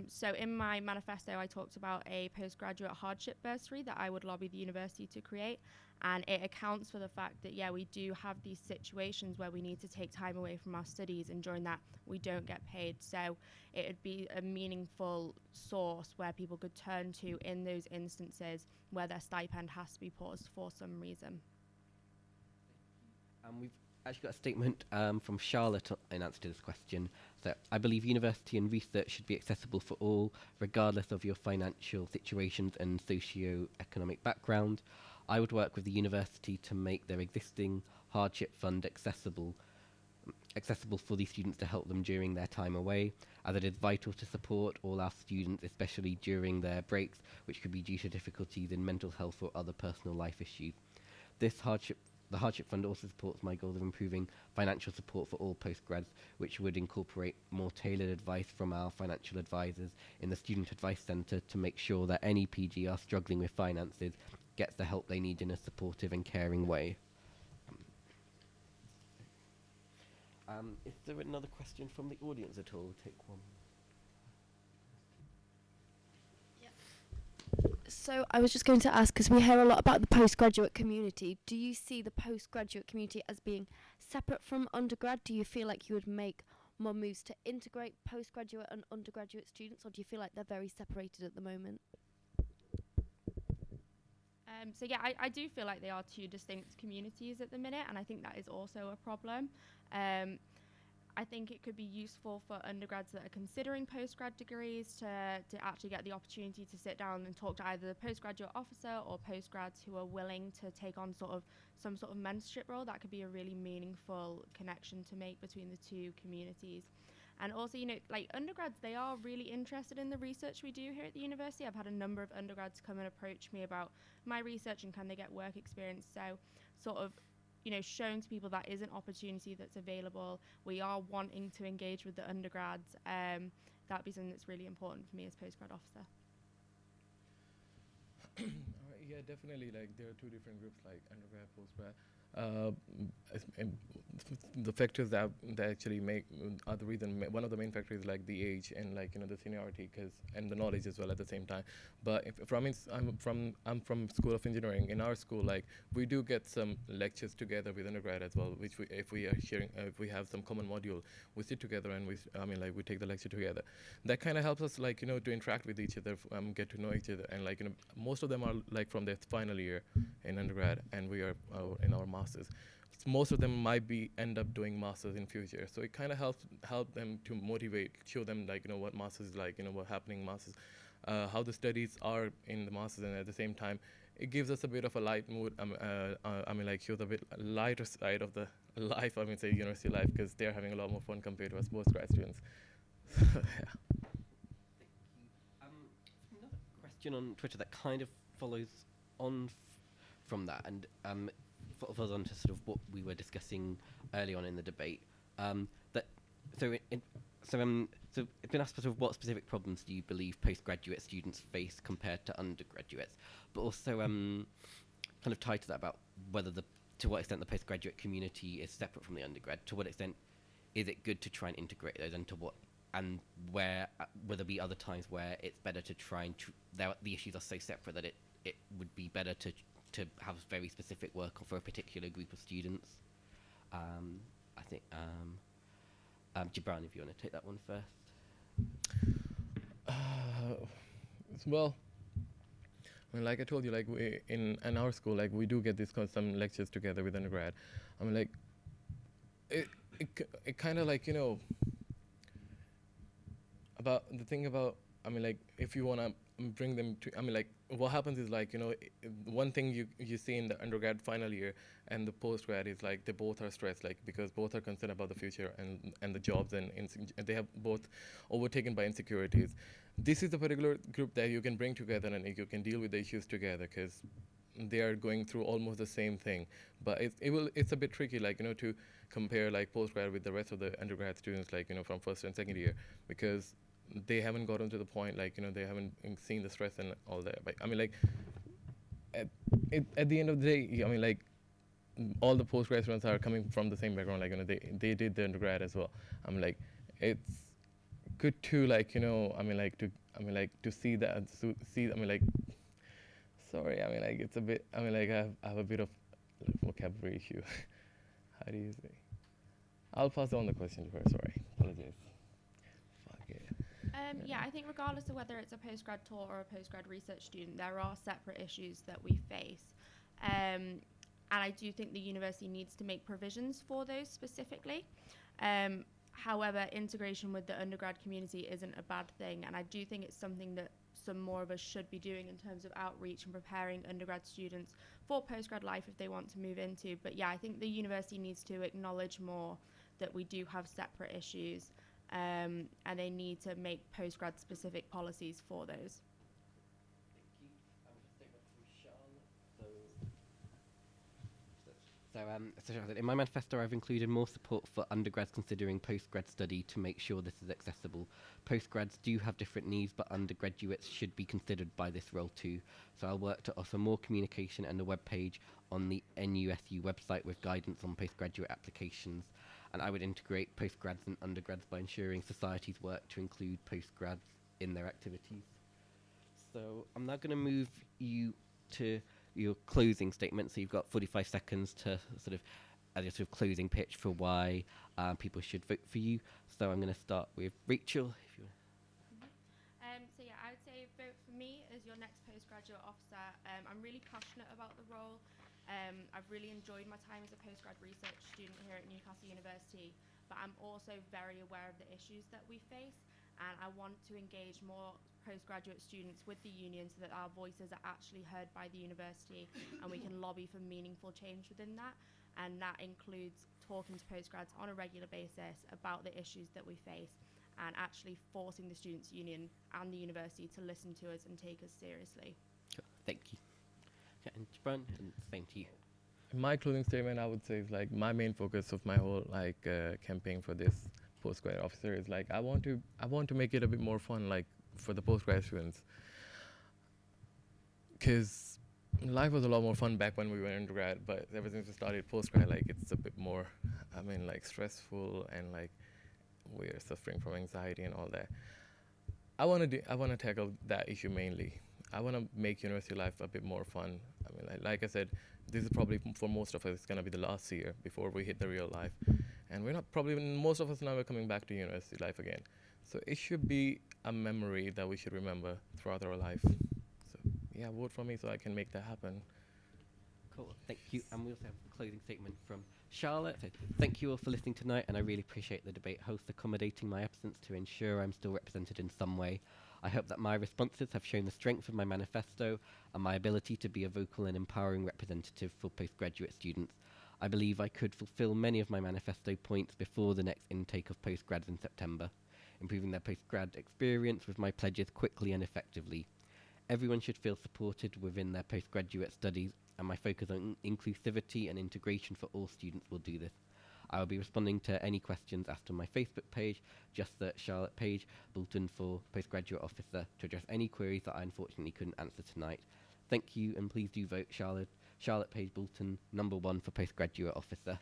So in my manifesto, I talked about a postgraduate hardship bursary that I would lobby the university to create, and it accounts for the fact that, yeah, we do have these situations where we need to take time away from our studies, and during that we don't get paid. So it would be a meaningful source where people could turn to in those instances where their stipend has to be paused for some reason. We've actually got a statement from Charlotte in answer to this question. So I believe university and research should be accessible for all, regardless of your financial situations and socio-economic background. I would work with the university to make their existing hardship fund accessible for these students to help them during their time away, as it is vital to support all our students, especially during their breaks, which could be due to difficulties in mental health or other personal life issues. The Hardship Fund also supports my goal of improving financial support for all postgrads, which would incorporate more tailored advice from our financial advisors in the Student Advice Centre to make sure that any PGR struggling with finances gets the help they need in a supportive and caring way. Is there another question from the audience at all? We'll take one. So I was just going to ask, because we hear a lot about the postgraduate community, do you see the postgraduate community as being separate from undergrad? Do you feel like you would make more moves to integrate postgraduate and undergraduate students, or do you feel like they're very separated at the moment? So yeah, I do feel like they are two distinct communities at the minute, and I think that is also a problem. I think it could be useful for undergrads that are considering postgrad degrees to actually get the opportunity to sit down and talk to either the postgraduate officer or postgrads who are willing to take on some sort of mentorship role. That could be a really meaningful connection to make between the two communities. And also, you know, like, undergrads, they are really interested in the research we do here at the university. I've had a number of undergrads come and approach me about my research and can they get work experience. So sort of, you know, showing to people that is an opportunity that's available. We are wanting to engage with the undergrads. That'd be something that's really important for me as postgrad officer. Yeah, definitely. Like, there are two different groups, like undergrad, postgrad. The factors that actually make are the reason. One of the main factors is, like, the age and, like, you know, the seniority, and the knowledge as well at the same time. But I'm from School of Engineering. In our school, like, we do get some lectures together with undergrad as well, which if we are sharing, if we have some common module, we sit together and we take the lecture together. That kind of helps us, like, you know, to interact with each other, get to know each other, and, like, you know, most of them are, like, from their final year in undergrad, and we are in our masters. So most of them might end up doing masters in future. So it kind of help them to motivate, show them, like, you know, what masters is like, you know, what happening in masters, how the studies are in the masters, and at the same time, it gives us a bit of a light mood. Like, shows a bit lighter side of the life. I mean, say university life, because they're having a lot more fun compared to us postgrad students. Yeah. Another question on Twitter that kind of follows on from that, and follows on to sort of what we were discussing early on in the debate. So it's been asked sort of what specific problems do you believe postgraduate students face compared to undergraduates, but also kind of tied to that about to what extent the postgraduate community is separate from the undergrad. To what extent is it good to try and integrate those, and where will there be other times where it's better to try and the issues are so separate that it would be better to have very specific work for a particular group of students. I think Gibran, if you want to take that one first. Well, I mean, like I told you, like we in our school, like we do get these some lectures together with undergrad. I mean, like it kind of like, you know, about the thing about, I mean, like if you want to bring them to, I mean, like what happens is like, you know, one thing you see in the undergrad final year and the postgrad is like they both are stressed, like because both are concerned about the future and the jobs, and they have both overtaken by insecurities. This is a particular group that you can bring together and you can deal with the issues together because they are going through almost the same thing. But it's a bit tricky, like, you know, to compare like postgrad with the rest of the undergrad students, like, you know, from first and second year, because they haven't gotten to the point, like, you know, they haven't seen the stress and all that. But I mean, like at the end of the day, I mean, like all the postgrad students are coming from the same background, like, you know, they did the undergrad as well. I mean, like it's good to, like, you know, I mean, like to see that, I mean, like, sorry, I mean, like it's a bit, I mean, like I have a bit of vocabulary issue. How do you say? I'll pass on the question to her. Sorry, apologies. Fuck it. Yeah, I think regardless of whether it's a postgrad tour or a postgrad research student, there are separate issues that we face. And I do think the university needs to make provisions for those specifically. However, integration with the undergrad community isn't a bad thing, and I do think it's something that some more of us should be doing in terms of outreach and preparing undergrad students for postgrad life if they want to move into. But yeah, I think the university needs to acknowledge more that we do have separate issues, and they need to make postgrad specific policies for those. So Charlotte, in my manifesto, I've included more support for undergrads considering postgrad study to make sure this is accessible. Postgrads do have different needs, but undergraduates should be considered by this role too. So I'll work to offer more communication and a web page on the NUSU website with guidance on postgraduate applications. And I would integrate postgrads and undergrads by ensuring societies work to include postgrads in their activities. So I'm now going to move you to your closing statement. So you've got 45 seconds to sort of as your sort of closing pitch for why people should vote for you. So I'm going to start with Rachel. If you So yeah, I would say vote for me as your next postgraduate officer. I'm really passionate about the role. I've really enjoyed my time as a postgrad research student here at Newcastle University, but I'm also very aware of the issues that we face, and I want to engage more postgraduate students with the union so that our voices are actually heard by the university and we can lobby for meaningful change within that. And that includes talking to postgrads on a regular basis about the issues that we face and actually forcing the students' union and the university to listen to us and take us seriously. Sure. Thank you. Okay, and Jabran, and same to you. My closing statement, I would say, is like my main focus of my whole like campaign for this postgrad officer is like I want to make it a bit more fun, like for the postgrad students, because life was a lot more fun back when we were undergrad, but ever since we started postgrad, like it's a bit more, I mean, like stressful, and like we're suffering from anxiety and all that. I want to tackle that issue mainly. I want to make university life a bit more fun. I mean, like I said, this is probably for most of us, it's going to be the last year before we hit the real life. And we're not probably, most of us now are coming back to university life again. So it should be a memory that we should remember throughout our life. So yeah, vote for me so I can make that happen. Cool, thank you. And we also have a closing statement from Charlotte. So thank you all for listening tonight, and I really appreciate the debate host accommodating my absence to ensure I'm still represented in some way. I hope that my responses have shown the strength of my manifesto and my ability to be a vocal and empowering representative for postgraduate students. I believe I could fulfill many of my manifesto points before the next intake of postgrads in September, improving their postgrad experience with my pledges quickly and effectively. Everyone should feel supported within their postgraduate studies, and my focus on inclusivity and integration for all students will do this. I will be responding to any questions asked on my Facebook page, just the Charlotte Page Bulletin for Postgraduate Officer, to address any queries that I unfortunately couldn't answer tonight. Thank you, and please do vote Charlotte Page Bulletin #1 for Postgraduate Officer.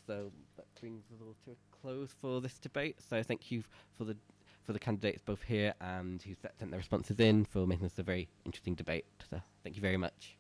So that brings us all to a close for this debate. So thank you for the candidates both here and who sent their responses in for making this a very interesting debate. So thank you very much.